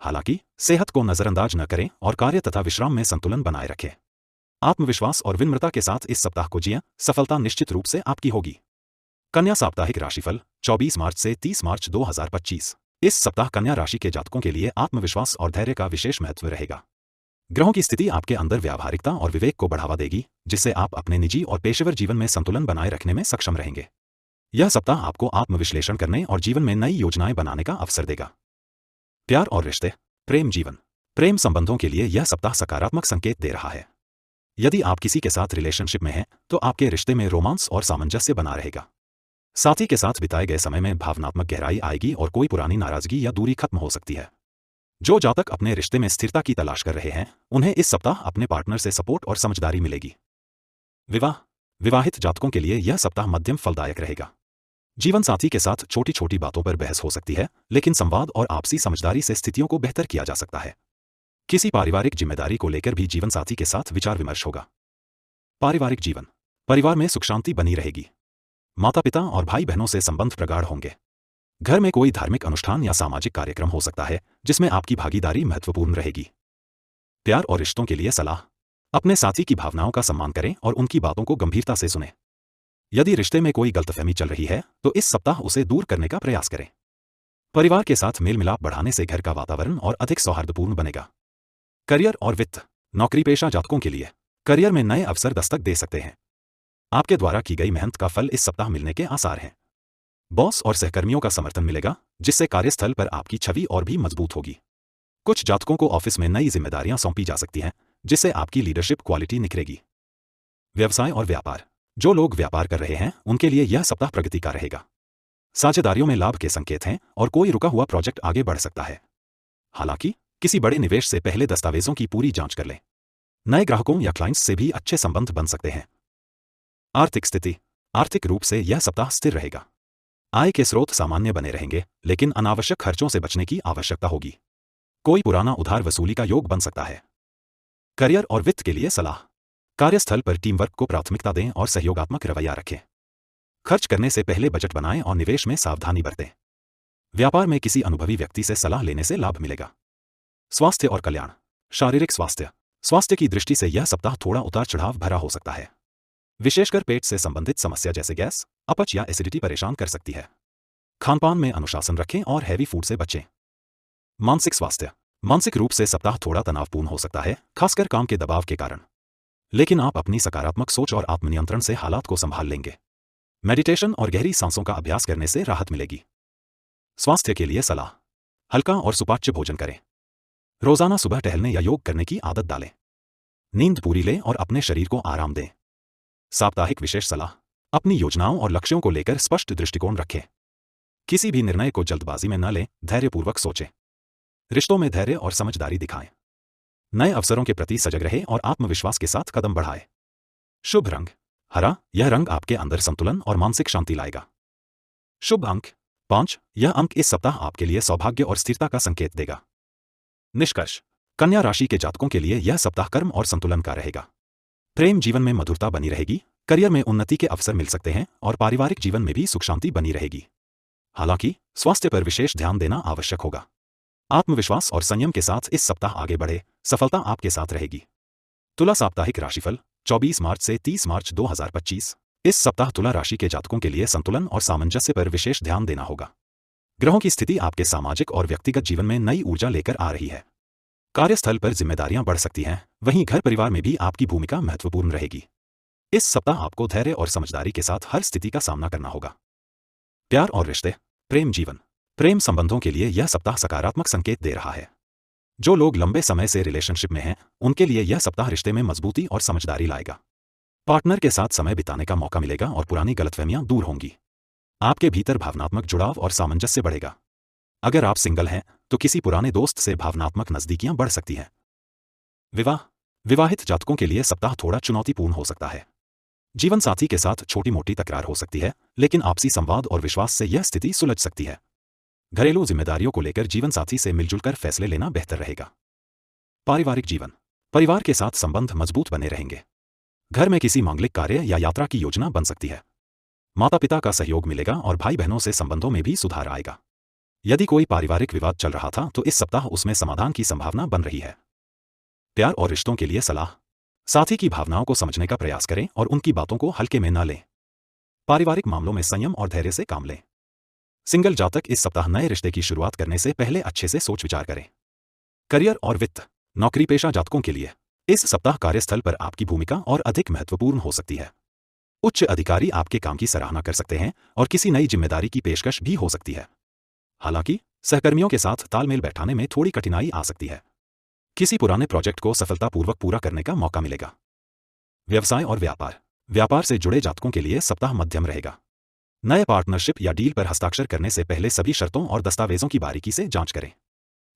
हालांकि सेहत को नजरअंदाज न करें और कार्य तथा विश्राम में संतुलन बनाए रखें। आत्मविश्वास और विनम्रता के साथ इस सप्ताह को जिएं, सफलता निश्चित रूप से आपकी होगी। कन्या साप्ताहिक राशिफल 24 मार्च से 30 मार्च 2025। इस सप्ताह कन्या राशि के जातकों के लिए आत्मविश्वास और धैर्य का विशेष महत्व रहेगा। ग्रहों की स्थिति आपके अंदर व्यावहारिकता और विवेक को बढ़ावा देगी, जिससे आप अपने निजी और पेशेवर जीवन में संतुलन बनाए रखने में सक्षम रहेंगे। यह सप्ताह आपको आत्मविश्लेषण करने और जीवन में नई योजनाएं बनाने का अवसर देगा। प्यार और रिश्ते, प्रेम जीवन, प्रेम संबंधों के लिए यह सप्ताह सकारात्मक संकेत दे रहा है। यदि आप किसी के साथ रिलेशनशिप में हैं, तो आपके रिश्ते में रोमांस और सामंजस्य बना रहेगा। साथी के साथ बिताए गए समय में भावनात्मक गहराई आएगी और कोई पुरानी नाराजगी या दूरी खत्म हो सकती है। जो जातक अपने रिश्ते में स्थिरता की तलाश कर रहे हैं, उन्हें इस सप्ताह अपने पार्टनर से सपोर्ट और समझदारी मिलेगी। विवाहित जातकों के लिए यह सप्ताह मध्यम फलदायक रहेगा। जीवन साथी के साथ छोटी छोटी बातों पर बहस हो सकती है, लेकिन संवाद और आपसी समझदारी से स्थितियों को बेहतर किया जा सकता है। किसी पारिवारिक जिम्मेदारी को लेकर भी जीवन साथी के साथ विचार विमर्श होगा। पारिवारिक जीवन, परिवार में सुख शांति बनी रहेगी। माता पिता और भाई बहनों से संबंध प्रगाढ़ होंगे। घर में कोई धार्मिक अनुष्ठान या सामाजिक कार्यक्रम हो सकता है, जिसमें आपकी भागीदारी महत्वपूर्ण रहेगी। प्यार और रिश्तों के लिए सलाह, अपने साथी की भावनाओं का सम्मान करें और उनकी बातों को गंभीरता से सुनें। यदि रिश्ते में कोई गलतफहमी चल रही है, तो इस सप्ताह उसे दूर करने का प्रयास करें। परिवार के साथ मेल मिलाप बढ़ाने से घर का वातावरण और अधिक सौहार्दपूर्ण बनेगा। करियर और वित्त, नौकरी पेशा जातकों के लिए करियर में नए अवसर दस्तक दे सकते हैं। आपके द्वारा की गई मेहनत का फल इस सप्ताह मिलने के आसार हैं। बॉस और सहकर्मियों का समर्थन मिलेगा, जिससे कार्यस्थल पर आपकी छवि और भी मजबूत होगी। कुछ जातकों को ऑफिस में नई जिम्मेदारियां सौंपी जा सकती हैं, जिससे आपकी लीडरशिप क्वालिटी निखरेगी। व्यवसाय और व्यापार, जो लोग व्यापार कर रहे हैं, उनके लिए यह सप्ताह प्रगति का रहेगा। साझेदारियों में लाभ के संकेत हैं और कोई रुका हुआ प्रोजेक्ट आगे बढ़ सकता है। हालांकि किसी बड़े निवेश से पहले दस्तावेजों की पूरी जांच कर लें। नए ग्राहकों या क्लाइंट्स से भी अच्छे संबंध बन सकते हैं। आर्थिक स्थिति, आर्थिक रूप से यह सप्ताह स्थिर रहेगा। आय के स्रोत सामान्य बने रहेंगे, लेकिन अनावश्यक खर्चों से बचने की आवश्यकता होगी। कोई पुराना उधार वसूली का योग बन सकता है। करियर और वित्त के लिए सलाह, कार्यस्थल पर टीम वर्क को प्राथमिकता दें और सहयोगात्मक रवैया रखें। खर्च करने से पहले बजट बनाएं और निवेश में सावधानी बरतें। व्यापार में किसी अनुभवी व्यक्ति से सलाह लेने से लाभ मिलेगा। स्वास्थ्य और कल्याण, शारीरिक स्वास्थ्य की दृष्टि से यह सप्ताह थोड़ा उतार चढ़ाव भरा हो सकता है। विशेषकर पेट से संबंधित समस्या जैसे गैस, अपच या एसिडिटी परेशान कर सकती है। खानपान में अनुशासन रखें और हैवी फूड से बचें। मानसिक स्वास्थ्य, मानसिक रूप से सप्ताह थोड़ा तनावपूर्ण हो सकता है, खासकर काम के दबाव के कारण। लेकिन आप अपनी सकारात्मक सोच और आत्मनियंत्रण से हालात को संभाल लेंगे। मेडिटेशन और गहरी सांसों का अभ्यास करने से राहत मिलेगी। स्वास्थ्य के लिए सलाह, हल्का और सुपाच्य भोजन करें। रोजाना सुबह टहलने या योग करने की आदत डालें। नींद पूरी लें और अपने शरीर को आराम दें। साप्ताहिक विशेष सलाह, अपनी योजनाओं और लक्ष्यों को लेकर स्पष्ट दृष्टिकोण रखें। किसी भी निर्णय को जल्दबाजी में न लें, धैर्यपूर्वक सोचें। रिश्तों में धैर्य और समझदारी दिखाएं। नए अवसरों के प्रति सजग रहें और आत्मविश्वास के साथ कदम बढ़ाएं। शुभ रंग हरा, यह रंग आपके अंदर संतुलन और मानसिक शांति लाएगा। शुभ अंक 5, यह अंक इस सप्ताह आपके लिए सौभाग्य और स्थिरता का संकेत देगा। निष्कर्ष, कन्या राशि के जातकों के लिए यह सप्ताह कर्म और संतुलन का रहेगा। प्रेम जीवन में मधुरता बनी रहेगी, करियर में उन्नति के अवसर मिल सकते हैं और पारिवारिक जीवन में भी सुख शांति बनी रहेगी। हालांकि स्वास्थ्य पर विशेष ध्यान देना आवश्यक होगा। आत्मविश्वास और संयम के साथ इस सप्ताह आगे बढ़े, सफलता आपके साथ रहेगी। तुला साप्ताहिक राशिफल 24 मार्च से 30 मार्च 2025। इस सप्ताह तुला राशि के जातकों के लिए संतुलन और सामंजस्य पर विशेष ध्यान देना होगा। ग्रहों की स्थिति आपके सामाजिक और व्यक्तिगत जीवन में नई ऊर्जा लेकर आ रही है। कार्यस्थल पर जिम्मेदारियां बढ़ सकती हैं, वहीं घर परिवार में भी आपकी भूमिका महत्वपूर्ण रहेगी। इस सप्ताह आपको धैर्य और समझदारी के साथ हर स्थिति का सामना करना होगा। प्यार और रिश्ते, प्रेम जीवन, प्रेम संबंधों के लिए यह सप्ताह सकारात्मक संकेत दे रहा है। जो लोग लंबे समय से रिलेशनशिप में हैं, उनके लिए यह सप्ताह रिश्ते में मजबूती और समझदारी लाएगा। पार्टनर के साथ समय बिताने का मौका मिलेगा और पुरानी गलतफहमियां दूर होंगी। आपके भीतर भावनात्मक जुड़ाव और सामंजस्य बढ़ेगा। अगर आप सिंगल हैं, तो किसी पुराने दोस्त से भावनात्मक नजदीकियां बढ़ सकती हैं। विवाहित जातकों के लिए सप्ताह थोड़ा चुनौतीपूर्ण हो सकता है। जीवन साथी के साथ छोटी मोटी तकरार हो सकती है, लेकिन आपसी संवाद और विश्वास से यह स्थिति सुलझ सकती है। घरेलू जिम्मेदारियों को लेकर जीवन साथी से मिलजुल कर फैसले लेना बेहतर रहेगा। पारिवारिक जीवन, परिवार के साथ संबंध मजबूत बने रहेंगे। घर में किसी मांगलिक कार्य या यात्रा की योजना बन सकती है। माता पिता का सहयोग मिलेगा और भाई बहनों से संबंधों में भी सुधार आएगा। यदि कोई पारिवारिक विवाद चल रहा था तो इस सप्ताह उसमें समाधान की संभावना बन रही है। प्यार और रिश्तों के लिए सलाह। साथी की भावनाओं को समझने का प्रयास करें और उनकी बातों को हल्के में न लें। पारिवारिक मामलों में संयम और धैर्य से काम लें। सिंगल जातक इस सप्ताह नए रिश्ते की शुरुआत करने से पहले अच्छे से सोच विचार करें। करियर और वित्त। नौकरी पेशा जातकों के लिए इस सप्ताह कार्यस्थल पर आपकी भूमिका और अधिक महत्वपूर्ण हो सकती है। उच्च अधिकारी आपके काम की सराहना कर सकते हैं और किसी नई जिम्मेदारी की पेशकश भी हो सकती है। हालांकि सहकर्मियों के साथ तालमेल बैठाने में थोड़ी कठिनाई आ सकती है। किसी पुराने प्रोजेक्ट को सफलतापूर्वक पूरा करने का मौका मिलेगा। व्यवसाय और व्यापार। व्यापार से जुड़े जातकों के लिए सप्ताह मध्यम रहेगा। नए पार्टनरशिप या डील पर हस्ताक्षर करने से पहले सभी शर्तों और दस्तावेजों की बारीकी से जांच करें।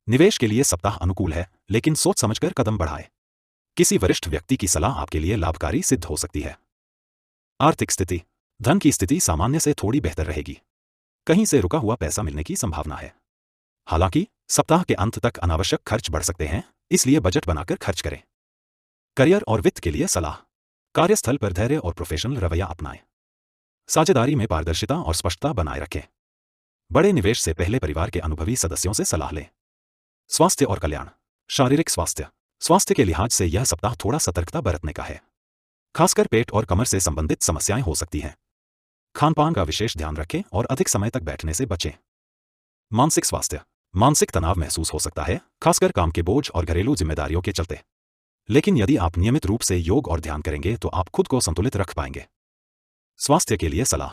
निवेश के लिए सप्ताह अनुकूल है, लेकिन सोच समझकर कदम बढ़ाएं। किसी वरिष्ठ व्यक्ति की सलाह आपके लिए लाभकारी सिद्ध हो सकती है। आर्थिक स्थिति। धन की स्थिति सामान्य से थोड़ी बेहतर रहेगी। कहीं से रुका हुआ पैसा मिलने की संभावना है। हालांकि सप्ताह के अंत तक अनावश्यक खर्च बढ़ सकते हैं, इसलिए बजट बनाकर खर्च करें। करियर और वित्त के लिए सलाह। कार्यस्थल पर धैर्य और प्रोफेशनल रवैया अपनाएं। साझेदारी में पारदर्शिता और स्पष्टता बनाए रखें। बड़े निवेश से पहले परिवार के अनुभवी सदस्यों से सलाह लें। स्वास्थ्य और कल्याण। शारीरिक स्वास्थ्य। स्वास्थ्य के लिहाज से यह सप्ताह थोड़ा सतर्कता बरतने का है। खासकर पेट और कमर से संबंधित समस्याएं हो सकती हैं। खानपान का विशेष ध्यान रखें और अधिक समय तक बैठने से बचें। मानसिक स्वास्थ्य। मानसिक तनाव महसूस हो सकता है, खासकर काम के बोझ और घरेलू जिम्मेदारियों के चलते। लेकिन यदि आप नियमित रूप से योग और ध्यान करेंगे तो आप खुद को संतुलित रख पाएंगे। स्वास्थ्य के लिए सलाह।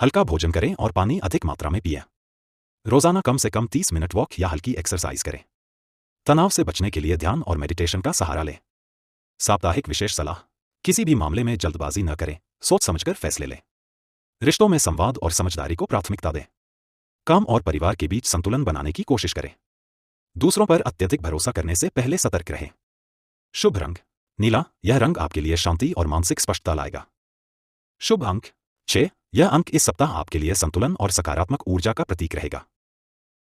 हल्का भोजन करें और पानी अधिक मात्रा में पिएं। रोजाना कम से कम 30 मिनट वॉक या हल्की एक्सरसाइज करें। तनाव से बचने के लिए ध्यान और मेडिटेशन का सहारा लें। साप्ताहिक विशेष सलाह। किसी भी मामले में जल्दबाजी न करें, सोच समझकर फैसले लें। रिश्तों में संवाद और समझदारी को प्राथमिकता दें। काम और परिवार के बीच संतुलन बनाने की कोशिश करें। दूसरों पर अत्यधिक भरोसा करने से पहले सतर्क रहें। शुभ रंग नीला। यह रंग आपके लिए शांति और मानसिक स्पष्टता लाएगा। शुभ अंक 6। यह अंक इस सप्ताह आपके लिए संतुलन और सकारात्मक ऊर्जा का प्रतीक रहेगा।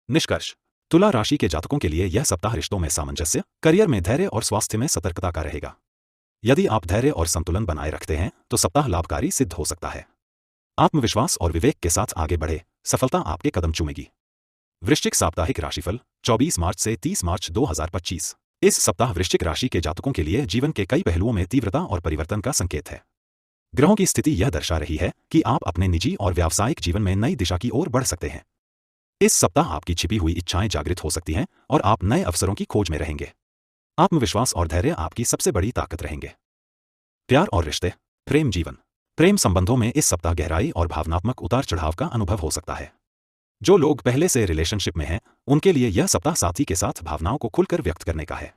निष्कर्ष। तुला राशि के जातकों के लिए यह सप्ताह रिश्तों में सामंजस्य, करियर में धैर्य और स्वास्थ्य में सतर्कता का रहेगा। यदि आप धैर्य और संतुलन बनाए रखते हैं तो सप्ताह लाभकारी सिद्ध हो सकता है। आत्मविश्वास और विवेक के साथ आगे बढ़े, सफलता आपके कदम चूमेगी। वृश्चिक साप्ताहिक राशिफल 24 मार्च से 30 मार्च 2025। इस सप्ताह वृश्चिक राशि के जातकों के लिए जीवन के कई पहलुओं में तीव्रता और परिवर्तन का संकेत है। ग्रहों की स्थिति यह दर्शा रही है कि आप अपने निजी और व्यावसायिक जीवन में नई दिशा की ओर बढ़ सकते हैं। इस सप्ताह आपकी छिपी हुई इच्छाएं जागृत हो सकती हैं और आप नए अवसरों की खोज में रहेंगे। आत्मविश्वास और धैर्य आपकी सबसे बड़ी ताकत रहेंगे। प्यार और रिश्ते। प्रेम जीवन। प्रेम संबंधों में इस सप्ताह गहराई और भावनात्मक उतार चढ़ाव का अनुभव हो सकता है। जो लोग पहले से रिलेशनशिप में हैं, उनके लिए यह सप्ताह साथी के साथ भावनाओं को खुलकर व्यक्त करने का है।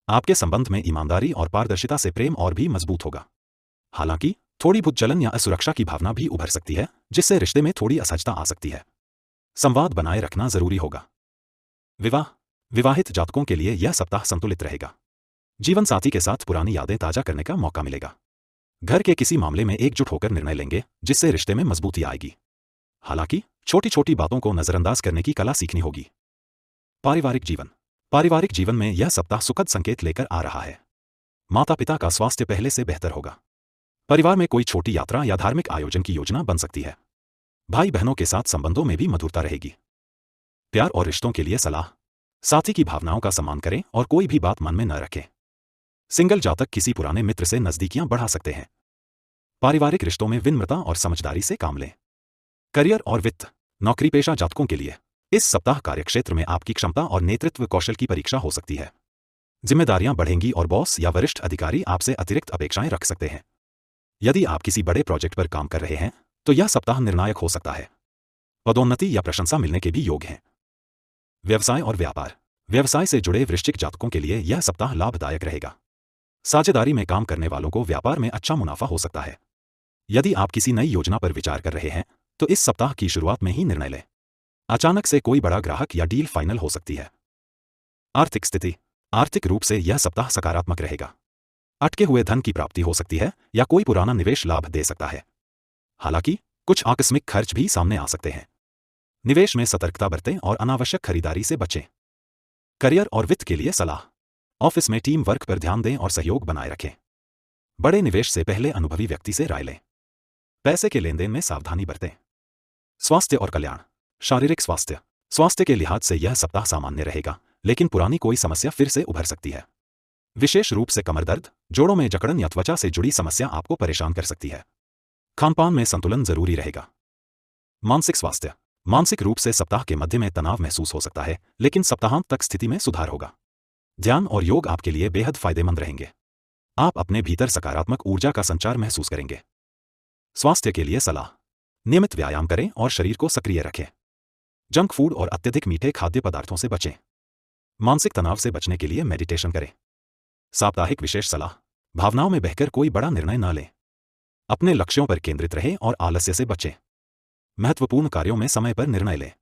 आपके संबंध में ईमानदारी और पारदर्शिता से प्रेम और भी मजबूत होगा। हालांकि थोड़ी बहुत जलन या असुरक्षा की भावना भी उभर सकती है, जिससे रिश्ते में थोड़ी असहजता आ सकती है। संवाद बनाए रखना जरूरी होगा। विवाह। विवाहित जातकों के लिए यह सप्ताह संतुलित रहेगा। जीवन साथी के साथ पुरानी यादें ताजा करने का मौका मिलेगा। घर के किसी मामले में एकजुट होकर निर्णय लेंगे, जिससे रिश्ते में मजबूती आएगी। हालांकि छोटी छोटी बातों को नजरअंदाज करने की कला सीखनी होगी। पारिवारिक जीवन। पारिवारिक जीवन में यह सप्ताह सुखद संकेत लेकर आ रहा है। माता पिता का स्वास्थ्य पहले से बेहतर होगा। परिवार में कोई छोटी यात्रा या धार्मिक आयोजन की योजना बन सकती है। भाई बहनों के साथ संबंधों में भी मधुरता रहेगी। प्यार और रिश्तों के लिए सलाह। साथी की भावनाओं का सम्मान करें और कोई भी बात मन में न रखें। सिंगल जातक किसी पुराने मित्र से नजदीकियां बढ़ा सकते हैं। पारिवारिक रिश्तों में विनम्रता और समझदारी से काम लें। करियर और वित्त। नौकरी पेशा जातकों के लिए इस सप्ताह कार्यक्षेत्र में आपकी क्षमता और नेतृत्व कौशल की परीक्षा हो सकती है। जिम्मेदारियां बढ़ेंगी और बॉस या वरिष्ठ अधिकारी आपसे अतिरिक्त अपेक्षाएं रख सकते हैं। यदि आप किसी बड़े प्रोजेक्ट पर काम कर रहे हैं तो यह सप्ताह निर्णायक हो सकता है। पदोन्नति या प्रशंसा मिलने के भी योग हैं। व्यवसाय और व्यापार। व्यवसाय से जुड़े वृश्चिक जातकों के लिए यह सप्ताह लाभदायक रहेगा। साझेदारी में काम करने वालों को व्यापार में अच्छा मुनाफा हो सकता है। यदि आप किसी नई योजना पर विचार कर रहे हैं तो इस सप्ताह की शुरुआत में ही निर्णय लें। अचानक से कोई बड़ा ग्राहक या डील फाइनल हो सकती है। आर्थिक स्थिति। आर्थिक रूप से यह सप्ताह सकारात्मक रहेगा। अटके हुए धन की प्राप्ति हो सकती है या कोई पुराना निवेश लाभ दे सकता है। हालांकि कुछ आकस्मिक खर्च भी सामने आ सकते हैं। निवेश में सतर्कता बरतें और अनावश्यक खरीदारी से बचें। करियर और वित्त के लिए सलाह। ऑफिस में टीम वर्क पर ध्यान दें और सहयोग बनाए रखें। बड़े निवेश से पहले अनुभवी व्यक्ति से राय लें। पैसे के लेन देन में सावधानी बरतें। स्वास्थ्य और कल्याण। शारीरिक स्वास्थ्य। स्वास्थ्य के लिहाज से यह सप्ताह सामान्य रहेगा, लेकिन पुरानी कोई समस्या फिर से उभर सकती है। विशेष रूप से कमर दर्द, जोड़ों में जकड़न या त्वचा से जुड़ी समस्या आपको परेशान कर सकती है। खानपान में संतुलन जरूरी रहेगा। मानसिक स्वास्थ्य। मानसिक रूप से सप्ताह के मध्य में तनाव महसूस हो सकता है, लेकिन सप्ताहांत तक स्थिति में सुधार होगा। ध्यान और योग आपके लिए बेहद फायदेमंद रहेंगे। आप अपने भीतर सकारात्मक ऊर्जा का संचार महसूस करेंगे। स्वास्थ्य के लिए सलाह। नियमित व्यायाम करें और शरीर को सक्रिय रखें। जंक फूड और अत्यधिक मीठे खाद्य पदार्थों से बचें। मानसिक तनाव से बचने के लिए मेडिटेशन करें। साप्ताहिक विशेष सलाह। भावनाओं में बहकर कोई बड़ा निर्णय न लें। अपने लक्ष्यों पर केंद्रित रहें और आलस्य से बचें। महत्वपूर्ण कार्यों में समय पर निर्णय लें।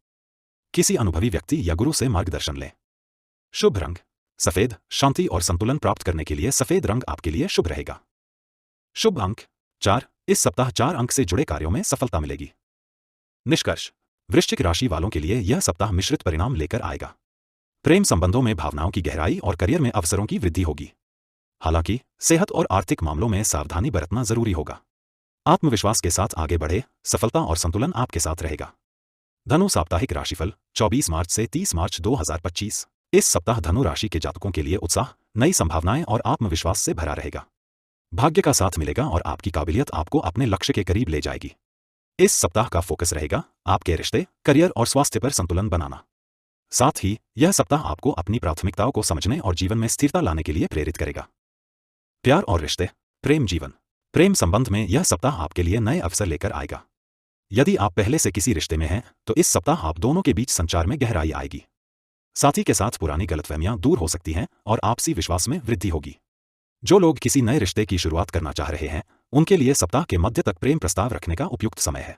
किसी अनुभवी व्यक्ति या गुरु से मार्गदर्शन लें। शुभ रंग सफेद। शांति और संतुलन प्राप्त करने के लिए सफेद रंग आपके लिए शुभ रहेगा। शुभ अंक 4। इस सप्ताह 4 अंक से जुड़े कार्यों में सफलता मिलेगी। निष्कर्ष। वृश्चिक राशि वालों के लिए यह सप्ताह मिश्रित परिणाम लेकर आएगा। प्रेम संबंधों में भावनाओं की गहराई और करियर में अवसरों की वृद्धि होगी। हालांकि सेहत और आर्थिक मामलों में सावधानी बरतना जरूरी होगा। आत्मविश्वास के साथ आगे बढ़े, सफलता और संतुलन आपके साथ रहेगा। धनु साप्ताहिक राशिफल 24 मार्च से 30 मार्च 2025। इस सप्ताह धनु राशि के जातकों के लिए उत्साह, नई संभावनाएं और आत्मविश्वास से भरा रहेगा। भाग्य का साथ मिलेगा और आपकी काबिलियत आपको अपने लक्ष्य के करीब ले जाएगी। इस सप्ताह का फोकस रहेगा आपके रिश्ते, करियर और स्वास्थ्य पर संतुलन बनाना। साथ ही यह सप्ताह आपको अपनी प्राथमिकताओं को समझने और जीवन में स्थिरता लाने के लिए प्रेरित करेगा। प्यार और रिश्ते, प्रेम जीवन। प्रेम संबंध में यह सप्ताह आपके लिए नए अवसर लेकर आएगा। यदि आप पहले से किसी रिश्ते में हैं, तो इस सप्ताह आप दोनों के बीच संचार में गहराई आएगी। साथी के साथ पुरानी गलतफहमियां दूर हो सकती हैं और आपसी विश्वास में वृद्धि होगी। जो लोग किसी नए रिश्ते की शुरुआत करना चाह रहे हैं, उनके लिए सप्ताह के मध्य तक प्रेम प्रस्ताव रखने का उपयुक्त समय है।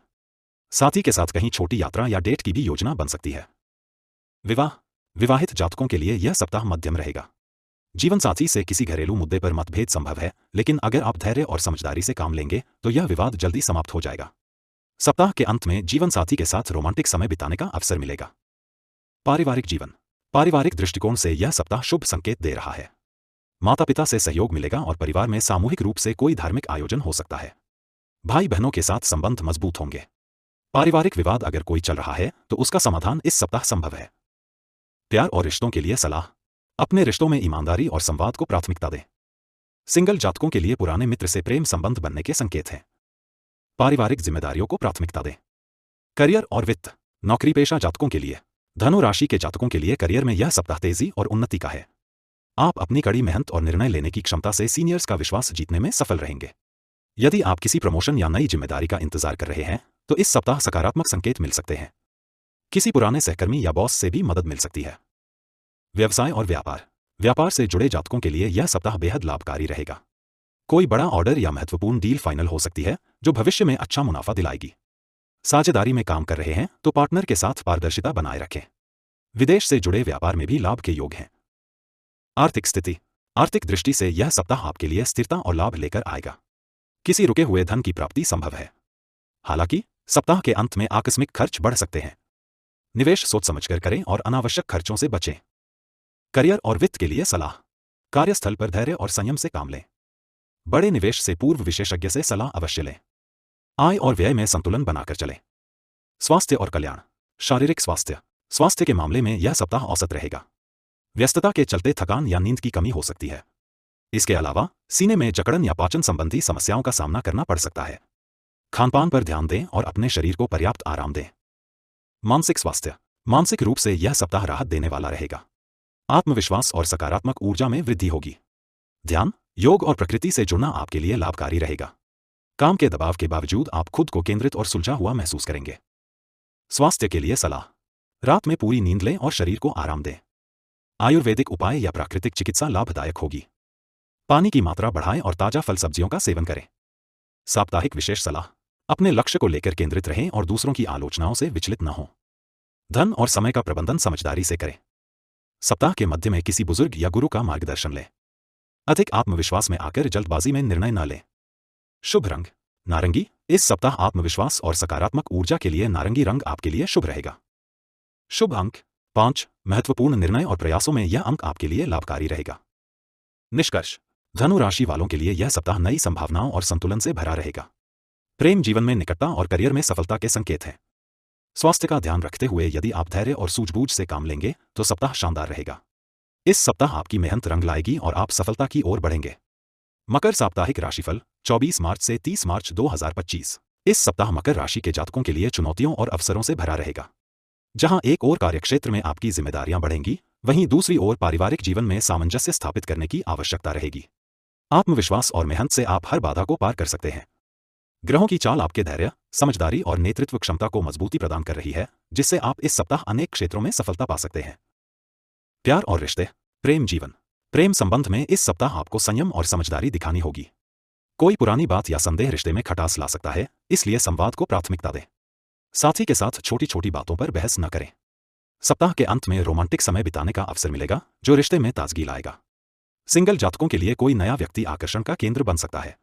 साथी के साथ कहीं छोटी यात्रा या डेट की भी योजना बन सकती है। विवाह। विवाहित जातकों के लिए यह सप्ताह मध्यम रहेगा। जीवन साथी से किसी घरेलू मुद्दे पर मतभेद संभव है, लेकिन अगर आप धैर्य और समझदारी से काम लेंगे तो यह विवाद जल्दी समाप्त हो जाएगा। सप्ताह के अंत में जीवन साथी के साथ रोमांटिक समय बिताने का अवसर मिलेगा। पारिवारिक जीवन। पारिवारिक दृष्टिकोण से यह सप्ताह शुभ संकेत दे रहा है। माता पिता से सहयोग मिलेगा और परिवार में सामूहिक रूप से कोई धार्मिक आयोजन हो सकता है। भाई बहनों के साथ संबंध मजबूत होंगे। पारिवारिक विवाद अगर कोई चल रहा है तो उसका समाधान इस सप्ताह संभव है। प्यार और रिश्तों के लिए सलाह। अपने रिश्तों में ईमानदारी और संवाद को प्राथमिकता दें। सिंगल जातकों के लिए पुराने मित्र से प्रेम संबंध बनने के संकेत हैं। पारिवारिक जिम्मेदारियों को प्राथमिकता दें। करियर और वित्त। नौकरी पेशा जातकों के लिए। धनु राशि के जातकों के लिए करियर में यह सप्ताह तेजी और उन्नति का है। आप अपनी कड़ी मेहनत और निर्णय लेने की क्षमता से सीनियर्स का विश्वास जीतने में सफल रहेंगे। यदि आप किसी प्रमोशन या नई जिम्मेदारी का इंतजार कर रहे हैं, तो इस सप्ताह सकारात्मक संकेत मिल सकते हैं। किसी पुराने सहकर्मी या बॉस से भी मदद मिल सकती है। व्यवसाय और व्यापार। व्यापार से जुड़े जातकों के लिए यह सप्ताह बेहद लाभकारी रहेगा। कोई बड़ा ऑर्डर या महत्वपूर्ण डील फाइनल हो सकती है, जो भविष्य में अच्छा मुनाफा दिलाएगी। साझेदारी में काम कर रहे हैं तो पार्टनर के साथ पारदर्शिता बनाए रखें। विदेश से जुड़े व्यापार में भी लाभ के योग हैं। आर्थिक स्थिति। आर्थिक दृष्टि से यह सप्ताह आपके लिए स्थिरता और लाभ लेकर आएगा। किसी रुके हुए धन की प्राप्ति संभव है। हालांकि सप्ताह के अंत में आकस्मिक खर्च बढ़ सकते हैं। निवेश सोच समझकर करें और अनावश्यक खर्चों से बचें। करियर और वित्त के लिए सलाह। कार्यस्थल पर धैर्य और संयम से काम लें। बड़े निवेश से पूर्व विशेषज्ञ से सलाह अवश्य लें। आय और व्यय में संतुलन बनाकर चलें। स्वास्थ्य और कल्याण। शारीरिक स्वास्थ्य। स्वास्थ्य के मामले में यह सप्ताह औसत रहेगा। व्यस्तता के चलते थकान या नींद की कमी हो सकती है। इसके अलावा सीने में जकड़न या पाचन संबंधी समस्याओं का सामना करना पड़ सकता है। खानपान पर ध्यान दें और अपने शरीर को पर्याप्त आराम दें। मानसिक स्वास्थ्य। मानसिक रूप से यह सप्ताह राहत देने वाला रहेगा। आत्मविश्वास और सकारात्मक ऊर्जा में वृद्धि होगी। ध्यान, योग और प्रकृति से जुड़ना आपके लिए लाभकारी रहेगा। काम के दबाव के बावजूद आप खुद को केंद्रित और सुलझा हुआ महसूस करेंगे। स्वास्थ्य के लिए सलाह। रात में पूरी नींद लें और शरीर को आराम दें। आयुर्वेदिक उपाय या प्राकृतिक चिकित्सा लाभदायक होगी। पानी की मात्रा बढ़ाएं और ताजा फल सब्जियों का सेवन करें। साप्ताहिक विशेष सलाह। अपने लक्ष्य को लेकर केंद्रित रहें और दूसरों की आलोचनाओं से विचलित न हों। धन और समय का प्रबंधन समझदारी से करें। सप्ताह के मध्य में किसी बुजुर्ग या गुरु का मार्गदर्शन लें। अधिक आत्मविश्वास में आकर जल्दबाजी में निर्णय न लें। शुभ रंग नारंगी। इस सप्ताह आत्मविश्वास और सकारात्मक ऊर्जा के लिए नारंगी रंग आपके लिए शुभ रहेगा। शुभ अंक 5। महत्वपूर्ण निर्णय और प्रयासों में यह अंक आपके लिए लाभकारी रहेगा। निष्कर्ष। धनु राशि वालों के लिए यह सप्ताह नई संभावनाओं और संतुलन से भरा रहेगा। प्रेम जीवन में निकटता और करियर में सफलता के संकेत हैं। स्वास्थ्य का ध्यान रखते हुए यदि आप धैर्य और सूझबूझ से काम लेंगे तो सप्ताह शानदार रहेगा। इस सप्ताह आपकी मेहनत रंग लाएगी और आप सफलता की ओर बढ़ेंगे। मकर साप्ताहिक राशिफल 24 मार्च से 30 मार्च 2025। इस सप्ताह मकर राशि के जातकों के लिए चुनौतियों और अवसरों से भरा रहेगा। जहां एक ओर कार्यक्षेत्र में आपकी जिम्मेदारियां बढ़ेंगी, वहीं दूसरी ओर पारिवारिक जीवन में सामंजस्य स्थापित करने की आवश्यकता रहेगी। आत्मविश्वास और मेहनत से आप हर बाधा को पार कर सकते हैं। ग्रहों की चाल आपके धैर्य, समझदारी और नेतृत्व क्षमता को मजबूती प्रदान कर रही है, जिससे आप इस सप्ताह अनेक क्षेत्रों में सफलता पा सकते हैं। प्यार और रिश्ते, प्रेम जीवन। प्रेम संबंध में इस सप्ताह आपको संयम और समझदारी दिखानी होगी। कोई पुरानी बात या संदेह रिश्ते में खटास ला सकता है, इसलिए संवाद को प्राथमिकता दें। साथी के साथ छोटी छोटी बातों पर बहस न करें। सप्ताह के अंत में रोमांटिक समय बिताने का अवसर मिलेगा, जो रिश्ते में ताजगी लाएगा। सिंगल जातकों के लिए कोई नया व्यक्ति आकर्षण का केंद्र बन सकता है।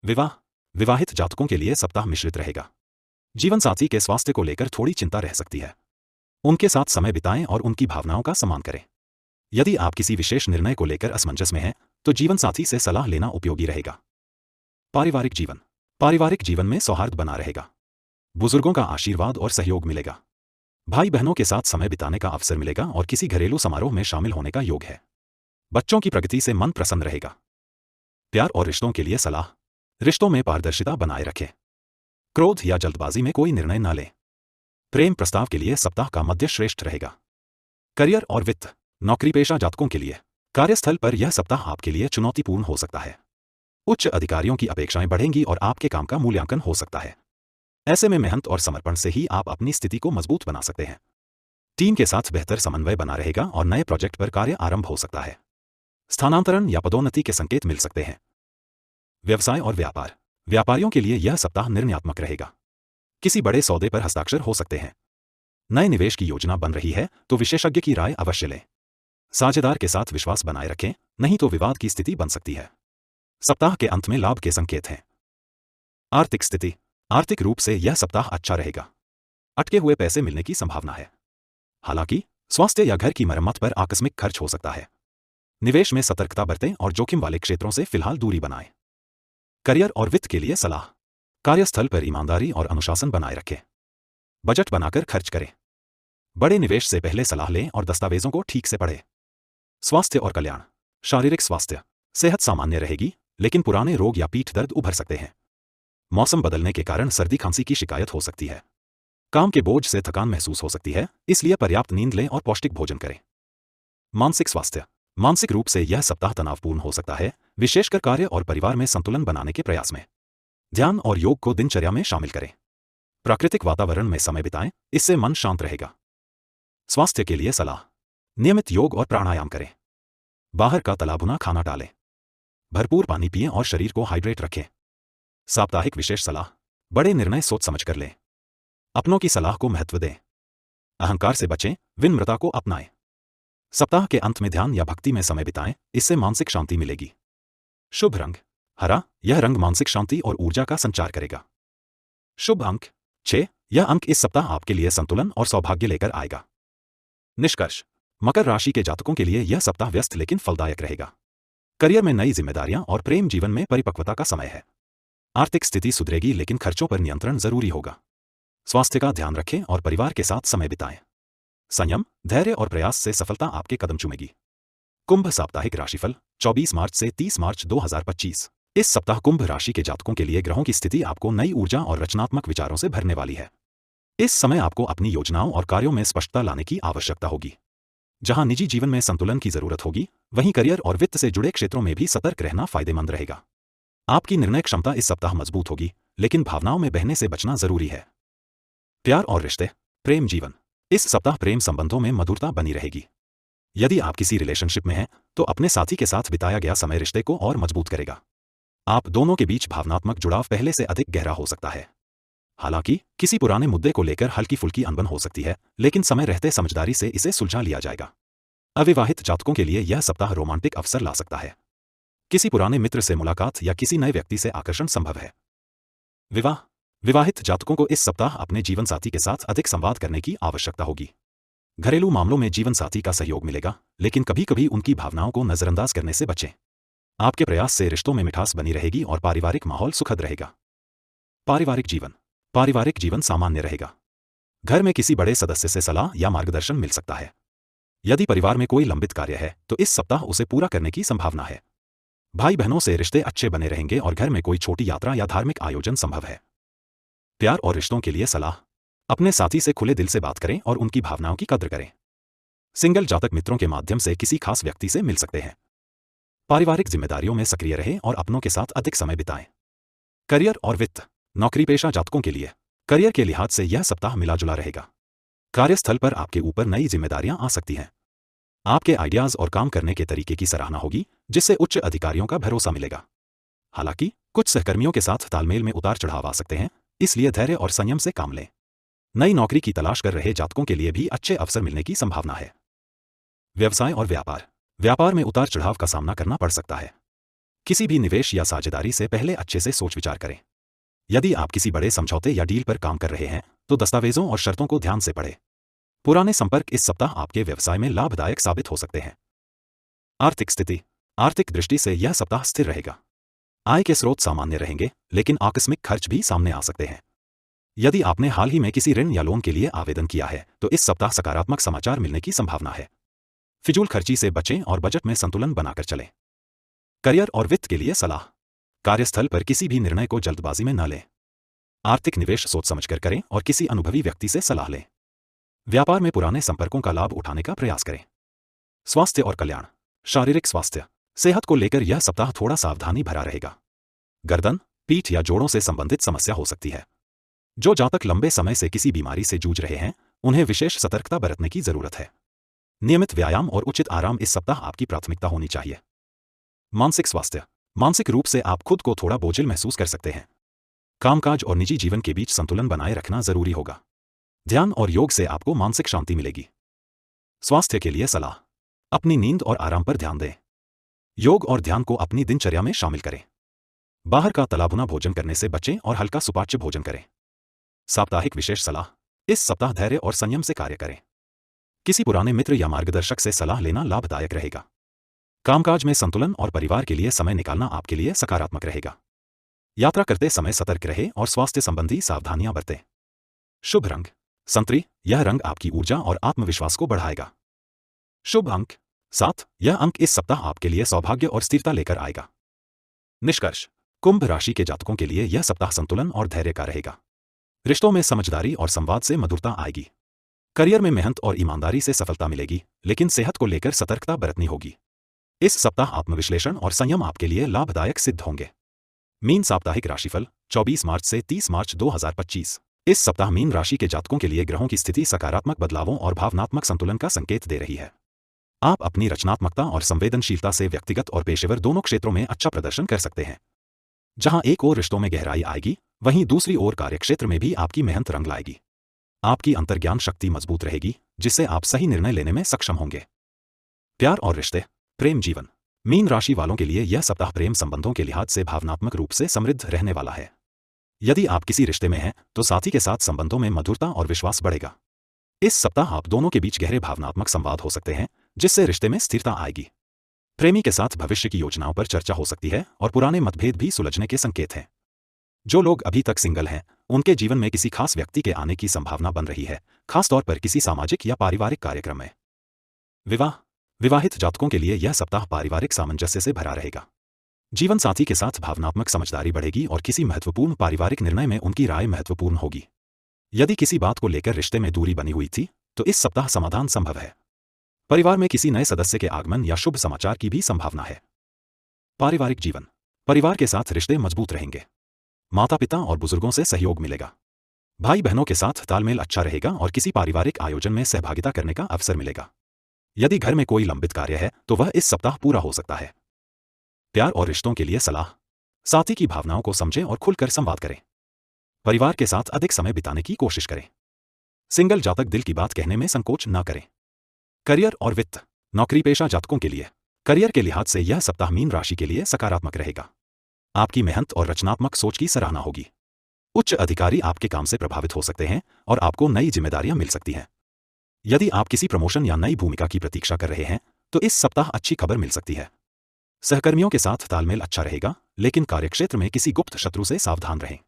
विवाह, विवाहित जातकों के लिए सप्ताह मिश्रित रहेगा। जीवनसाथी के स्वास्थ्य को लेकर थोड़ी चिंता रह सकती है। उनके साथ समय बिताएं और उनकी भावनाओं का सम्मान करें। यदि आप किसी विशेष निर्णय को लेकर असमंजस में हैं, तो जीवनसाथी से सलाह लेना उपयोगी रहेगा। पारिवारिक जीवन, पारिवारिक जीवन में सौहार्द बना रहेगा। बुजुर्गों का आशीर्वाद और सहयोग मिलेगा। भाई बहनों के साथ समय बिताने का अवसर मिलेगा और किसी घरेलू समारोह में शामिल होने का योग है। बच्चों की प्रगति से मन प्रसन्न रहेगा। प्यार और रिश्तों के लिए सलाह, रिश्तों में पारदर्शिता बनाए रखें। क्रोध या जल्दबाजी में कोई निर्णय न लें। प्रेम प्रस्ताव के लिए सप्ताह का मध्य श्रेष्ठ रहेगा। करियर और वित्त, नौकरी पेशा जातकों के लिए कार्यस्थल पर यह सप्ताह आपके लिए चुनौतीपूर्ण हो सकता है। उच्च अधिकारियों की अपेक्षाएं बढ़ेंगी और आपके काम का मूल्यांकन हो सकता है। ऐसे में मेहनत और समर्पण से ही आप अपनी स्थिति को मजबूत बना सकते हैं। टीम के साथ बेहतर समन्वय बना रहेगा और नए प्रोजेक्ट पर कार्य आरंभ हो सकता है। स्थानांतरण या पदोन्नति के संकेत मिल सकते हैं। व्यवसाय और व्यापार, व्यापारियों के लिए यह सप्ताह निर्णयात्मक रहेगा। किसी बड़े सौदे पर हस्ताक्षर हो सकते हैं। नए निवेश की योजना बन रही है तो विशेषज्ञ की राय अवश्य लें। साझेदार के साथ विश्वास बनाए रखें, नहीं तो विवाद की स्थिति बन सकती है। सप्ताह के अंत में लाभ के संकेत हैं। आर्थिक स्थिति, आर्थिक रूप से यह सप्ताह अच्छा रहेगा। अटके हुए पैसे मिलने की संभावना है। हालांकि स्वास्थ्य या घर की मरम्मत पर आकस्मिक खर्च हो सकता है। निवेश में सतर्कता बरतें और जोखिम वाले क्षेत्रों से फिलहाल दूरी बनाएं। करियर और वित्त के लिए सलाह, कार्यस्थल पर ईमानदारी और अनुशासन बनाए रखें। बजट बनाकर खर्च करें। बड़े निवेश से पहले सलाह लें और दस्तावेजों को ठीक से पढ़ें। स्वास्थ्य और कल्याण, शारीरिक स्वास्थ्य, सेहत सामान्य रहेगी, लेकिन पुराने रोग या पीठ दर्द उभर सकते हैं। मौसम बदलने के कारण सर्दी खांसी की शिकायत हो सकती है। काम के बोझ से थकान महसूस हो सकती है, इसलिए पर्याप्त नींद लें और पौष्टिक भोजन करें। मानसिक स्वास्थ्य, मानसिक रूप से यह सप्ताह तनावपूर्ण हो सकता है, विशेषकर कार्य और परिवार में संतुलन बनाने के प्रयास में। ध्यान और योग को दिनचर्या में शामिल करें। प्राकृतिक वातावरण में समय बिताएं, इससे मन शांत रहेगा। स्वास्थ्य के लिए सलाह, नियमित योग और प्राणायाम करें। बाहर का तला भुना खाना टालें। भरपूर पानी पिएं और शरीर को हाइड्रेट रखें। साप्ताहिक विशेष सलाह, बड़े निर्णय सोच समझ कर लें। अपनों की सलाह को महत्व दें। अहंकार से बचें, विनम्रता को अपनाएं। सप्ताह के अंत में ध्यान या भक्ति में समय बिताएं, इससे मानसिक शांति मिलेगी। शुभ रंग हरा, यह रंग मानसिक शांति और ऊर्जा का संचार करेगा। शुभ अंक 6, यह अंक इस सप्ताह आपके लिए संतुलन और सौभाग्य लेकर आएगा। निष्कर्ष, मकर राशि के जातकों के लिए यह सप्ताह व्यस्त लेकिन फलदायक रहेगा। करियर में नई जिम्मेदारियां और प्रेम जीवन में परिपक्वता का समय है। आर्थिक स्थिति सुधरेगी, लेकिन खर्चों पर नियंत्रण जरूरी होगा। स्वास्थ्य का ध्यान रखें और परिवार के साथ समय बिताएं। संयम, धैर्य और प्रयास से सफलता आपके कदम चूमेगी। कुंभ साप्ताहिक राशिफल 24 मार्च से 30 मार्च 2025। इस सप्ताह कुंभ राशि के जातकों के लिए ग्रहों की स्थिति आपको नई ऊर्जा और रचनात्मक विचारों से भरने वाली है। इस समय आपको अपनी योजनाओं और कार्यों में स्पष्टता लाने की आवश्यकता होगी। जहां निजी जीवन में संतुलन की जरूरत होगी, वहीं करियर और वित्त से जुड़े क्षेत्रों में भी सतर्क रहना फायदेमंद रहेगा। आपकी निर्णय क्षमता इस सप्ताह मजबूत होगी, लेकिन भावनाओं में बहने से बचना जरूरी है। प्यार और रिश्ते, प्रेम जीवन। इस सप्ताह प्रेम संबंधों में मधुरता बनी रहेगी। यदि आप किसी रिलेशनशिप में हैं, तो अपने साथी के साथ बिताया गया समय रिश्ते को और मजबूत करेगा। आप दोनों के बीच भावनात्मक जुड़ाव पहले से अधिक गहरा हो सकता है। हालांकि किसी पुराने मुद्दे को लेकर हल्की फुल्की अनबन हो सकती है, लेकिन समय रहते समझदारी से इसे सुलझा लिया जाएगा। अविवाहित जातकों के लिए यह सप्ताह रोमांटिक अवसर ला सकता है। किसी पुराने मित्र से मुलाकात या किसी नए व्यक्ति से आकर्षण संभव है। विवाह, विवाहित जातकों को इस सप्ताह अपने जीवनसाथी के साथ अधिक संवाद करने की आवश्यकता होगी। घरेलू मामलों में जीवनसाथी का सहयोग मिलेगा, लेकिन कभी कभी उनकी भावनाओं को नजरअंदाज करने से बचें। आपके प्रयास से रिश्तों में मिठास बनी रहेगी और पारिवारिक माहौल सुखद रहेगा। पारिवारिक जीवन सामान्य रहेगा। घर में किसी बड़े सदस्य से सलाह या मार्गदर्शन मिल सकता है। यदि परिवार में कोई लंबित कार्य है तो इस सप्ताह उसे पूरा करने की संभावना है। भाई बहनों से रिश्ते अच्छे बने रहेंगे और घर में कोई छोटी यात्रा या धार्मिक आयोजन संभव है। प्यार और रिश्तों के लिए सलाह। अपने साथी से खुले दिल से बात करें और उनकी भावनाओं की कद्र करें। सिंगल जातक मित्रों के माध्यम से किसी खास व्यक्ति से मिल सकते हैं। पारिवारिक जिम्मेदारियों में सक्रिय रहें और अपनों के साथ अधिक समय बिताएं। करियर और वित्त। नौकरी पेशा जातकों के लिए करियर के लिहाज से यह सप्ताह मिला-जुला रहेगा। कार्यस्थल पर आपके ऊपर नई जिम्मेदारियां आ सकती हैं। आपके आइडियाज और काम करने के तरीके की सराहना होगी, जिससे उच्च अधिकारियों का भरोसा मिलेगा। हालांकि कुछ सहकर्मियों के साथ तालमेल में उतार चढ़ाव आ सकते हैं, इसलिए धैर्य और संयम से काम लें। नई नौकरी की तलाश कर रहे जातकों के लिए भी अच्छे अवसर मिलने की संभावना है। व्यवसाय और व्यापार में उतार चढ़ाव का सामना करना पड़ सकता है। किसी भी निवेश या साझेदारी से पहले अच्छे से सोच विचार करें। यदि आप किसी बड़े समझौते या डील पर काम कर रहे हैं तो दस्तावेजों और शर्तों को ध्यान से पढ़ें। पुराने संपर्क इस सप्ताह आपके व्यवसाय में लाभदायक साबित हो सकते हैं। आर्थिक स्थिति। आर्थिक दृष्टि से यह सप्ताह स्थिर रहेगा। आय के स्रोत सामान्य रहेंगे, लेकिन आकस्मिक खर्च भी सामने आ सकते हैं। यदि आपने हाल ही में किसी ऋण या लोन के लिए आवेदन किया है तो इस सप्ताह सकारात्मक समाचार मिलने की संभावना है। फिजूल खर्ची से बचें और बजट में संतुलन बनाकर चलें। करियर और वित्त के लिए सलाह। कार्यस्थल पर किसी भी निर्णय को जल्दबाजी में न लें। आर्थिक निवेश सोच समझकर करें और किसी अनुभवी व्यक्ति से सलाह लें। व्यापार में पुराने संपर्कों का लाभ उठाने का प्रयास करें। स्वास्थ्य और कल्याण। शारीरिक स्वास्थ्य। सेहत को लेकर यह सप्ताह थोड़ा सावधानी भरा रहेगा। गर्दन, पीठ या जोड़ों से संबंधित समस्या हो सकती है। जो जातक लंबे समय से किसी बीमारी से जूझ रहे हैं, उन्हें विशेष सतर्कता बरतने की जरूरत है। नियमित व्यायाम और उचित आराम इस सप्ताह आपकी प्राथमिकता होनी चाहिए। मानसिक स्वास्थ्य। मानसिक रूप से आप खुद को थोड़ा बोझिल महसूस कर सकते हैं। कामकाज और निजी जीवन के बीच संतुलन बनाए रखना जरूरी होगा। ध्यान और योग से आपको मानसिक शांति मिलेगी। स्वास्थ्य के लिए सलाह। अपनी नींद और आराम पर ध्यान दें। योग और ध्यान को अपनी दिनचर्या में शामिल करें। बाहर का तलाभुना भोजन करने से बचें और हल्का सुपाच्य भोजन करें। साप्ताहिक विशेष सलाह। इस सप्ताह धैर्य और संयम से कार्य करें। किसी पुराने मित्र या मार्गदर्शक से सलाह लेना लाभदायक रहेगा। कामकाज में संतुलन और परिवार के लिए समय निकालना आपके लिए सकारात्मक रहेगा। यात्रा करते समय सतर्क रहे और स्वास्थ्य संबंधी सावधानियां बरतें। शुभ रंग संतरी। यह रंग आपकी ऊर्जा और आत्मविश्वास को बढ़ाएगा। शुभ अंक 7। यह अंक इस सप्ताह आपके लिए सौभाग्य और स्थिरता लेकर आएगा। निष्कर्ष। कुंभ राशि के जातकों के लिए यह सप्ताह संतुलन और धैर्य का रहेगा। रिश्तों में समझदारी और संवाद से मधुरता आएगी। करियर में मेहनत और ईमानदारी से सफलता मिलेगी, लेकिन सेहत को लेकर सतर्कता बरतनी होगी। इस सप्ताह आत्मविश्लेषण और संयम आपके लिए लाभदायक सिद्ध होंगे। मीन साप्ताहिक राशिफल 24 मार्च से 30 मार्च 2025। इस सप्ताह मीन राशि के जातकों के लिए ग्रहों की स्थिति सकारात्मक बदलावों और भावनात्मक संतुलन का संकेत दे रही है। आप अपनी रचनात्मकता और संवेदनशीलता से व्यक्तिगत और पेशेवर दोनों क्षेत्रों में अच्छा प्रदर्शन कर सकते हैं। जहां एक ओर रिश्तों में गहराई आएगी, वहीं दूसरी ओर कार्यक्षेत्र में भी आपकी मेहनत रंग लाएगी। आपकी अंतर्ज्ञान शक्ति मजबूत रहेगी, जिससे आप सही निर्णय लेने में सक्षम होंगे। प्यार और रिश्ते। प्रेम जीवन। मीन राशि वालों के लिए यह सप्ताह प्रेम संबंधों के लिहाज से भावनात्मक रूप से समृद्ध रहने वाला है। यदि आप किसी रिश्ते में हैं तो साथी के साथ संबंधों में मधुरता और विश्वास बढ़ेगा। इस सप्ताह आप दोनों के बीच गहरे भावनात्मक संवाद हो सकते हैं, जिससे रिश्ते में स्थिरता आएगी। प्रेमी के साथ भविष्य की योजनाओं पर चर्चा हो सकती है और पुराने मतभेद भी सुलझने के संकेत हैं। जो लोग अभी तक सिंगल हैं, उनके जीवन में किसी खास व्यक्ति के आने की संभावना बन रही है, खासतौर पर किसी सामाजिक या पारिवारिक कार्यक्रम में। विवाहित जातकों के लिए यह सप्ताह पारिवारिक सामंजस्य से भरा रहेगा। जीवन साथी के साथ भावनात्मक समझदारी बढ़ेगी और किसी महत्वपूर्ण पारिवारिक निर्णय में उनकी राय महत्वपूर्ण होगी। यदि किसी बात को लेकर रिश्ते में दूरी बनी हुई थी तो इस सप्ताह समाधान संभव है। परिवार में किसी नए सदस्य के आगमन या शुभ समाचार की भी संभावना है। पारिवारिक जीवन। परिवार के साथ रिश्ते मजबूत रहेंगे। माता पिता और बुजुर्गों से सहयोग मिलेगा। भाई बहनों के साथ तालमेल अच्छा रहेगा और किसी पारिवारिक आयोजन में सहभागिता करने का अवसर मिलेगा। यदि घर में कोई लंबित कार्य है तो वह इस सप्ताह पूरा हो सकता है। प्यार और रिश्तों के लिए सलाह। साथी की भावनाओं को समझें और खुलकर संवाद करें। परिवार के साथ अधिक समय बिताने की कोशिश करें। सिंगल जातक दिल की बात कहने में संकोच न करें। करियर और वित्त। नौकरी पेशा जातकों के लिए करियर के लिहाज से यह सप्ताह मीन राशि के लिए सकारात्मक रहेगा। आपकी मेहनत और रचनात्मक सोच की सराहना होगी। उच्च अधिकारी आपके काम से प्रभावित हो सकते हैं और आपको नई जिम्मेदारियां मिल सकती हैं। यदि आप किसी प्रमोशन या नई भूमिका की प्रतीक्षा कर रहे हैं तो इस सप्ताह अच्छी खबर मिल सकती है। सहकर्मियों के साथ तालमेल अच्छा रहेगा, लेकिन कार्यक्षेत्र में किसी गुप्त शत्रु से सावधान रहें।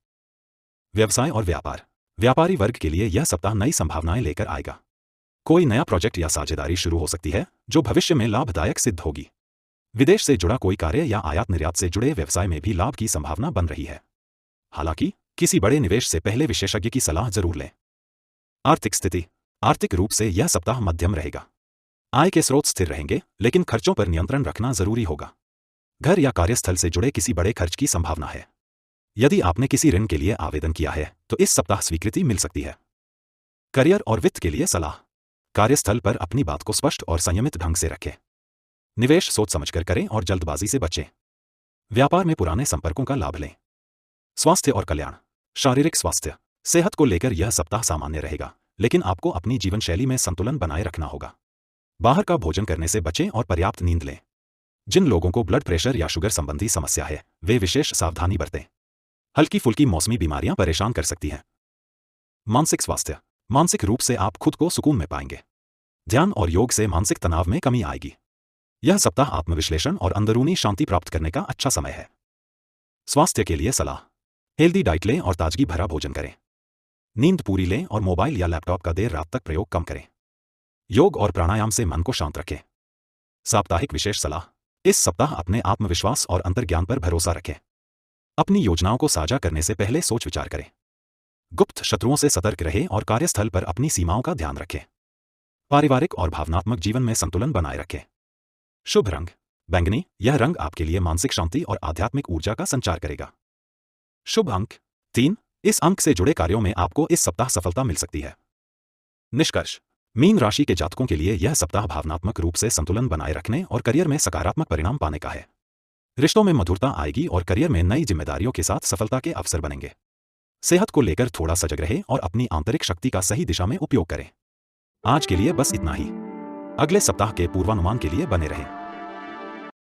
व्यवसाय और व्यापार। व्यापारी वर्ग के लिए यह सप्ताह नई संभावनाएं लेकर आएगा। कोई नया प्रोजेक्ट या साझेदारी शुरू हो सकती है जो भविष्य में लाभदायक सिद्ध होगी। विदेश से जुड़ा कोई कार्य या आयात निर्यात से जुड़े व्यवसाय में भी लाभ की संभावना बन रही है। हालांकि किसी बड़े निवेश से पहले विशेषज्ञ की सलाह जरूर लें। आर्थिक स्थिति। आर्थिक रूप से यह सप्ताह मध्यम रहेगा। आय के स्रोत स्थिर रहेंगे, लेकिन खर्चों पर नियंत्रण रखना जरूरी होगा। घर या कार्यस्थल से जुड़े किसी बड़े खर्च की संभावना है। यदि आपने किसी ऋण के लिए आवेदन किया है तो इस सप्ताह स्वीकृति मिल सकती है। करियर और वित्त के लिए सलाह। कार्यस्थल पर अपनी बात को स्पष्ट और संयमित ढंग से रखें। निवेश सोच समझकर करें और जल्दबाजी से बचें। व्यापार में पुराने संपर्कों का लाभ लें। स्वास्थ्य और कल्याण। शारीरिक स्वास्थ्य। सेहत को लेकर यह सप्ताह सामान्य रहेगा, लेकिन आपको अपनी जीवन शैली में संतुलन बनाए रखना होगा। बाहर का भोजन करने से बचें और पर्याप्त नींद लें। जिन लोगों को ब्लड प्रेशर या शुगर संबंधी समस्या है वे विशेष सावधानी बरतें। हल्की फुल्की मौसमी बीमारियां परेशान कर सकती हैं। मानसिक स्वास्थ्य। मानसिक रूप से आप खुद को सुकून में पाएंगे। ध्यान और योग से मानसिक तनाव में कमी आएगी। यह सप्ताह आत्मविश्लेषण और अंदरूनी शांति प्राप्त करने का अच्छा समय है। स्वास्थ्य के लिए सलाह। हेल्दी डाइट लें और ताजगी भरा भोजन करें। नींद पूरी लें और मोबाइल या लैपटॉप का देर रात तक प्रयोग कम करें। योग और प्राणायाम से मन को शांत रखें। साप्ताहिक विशेष सलाह। इस सप्ताह अपने आत्मविश्वास और अंतर्ज्ञान पर भरोसा रखें। अपनी योजनाओं को साझा करने से पहले सोच विचार करें। गुप्त शत्रुओं से सतर्क रहें और कार्यस्थल पर अपनी सीमाओं का ध्यान रखें। पारिवारिक और भावनात्मक जीवन में संतुलन बनाए रखें। शुभ रंग बैंगनी। यह रंग आपके लिए मानसिक शांति और आध्यात्मिक ऊर्जा का संचार करेगा। शुभ अंक 3। इस अंक से जुड़े कार्यों में आपको इस सप्ताह सफलता मिल सकती है। निष्कर्ष। मीन राशि के जातकों के लिए यह सप्ताह भावनात्मक रूप से संतुलन बनाए रखने और करियर में सकारात्मक परिणाम पाने का है। रिश्तों में मधुरता आएगी और करियर में नई जिम्मेदारियों के साथ सफलता के अवसर बनेंगे। सेहत को लेकर थोड़ा सजग रहें और अपनी आंतरिक शक्ति का सही दिशा में उपयोग करें। आज के लिए बस इतना ही। अगले सप्ताह के पूर्वानुमान के लिए बने रहें।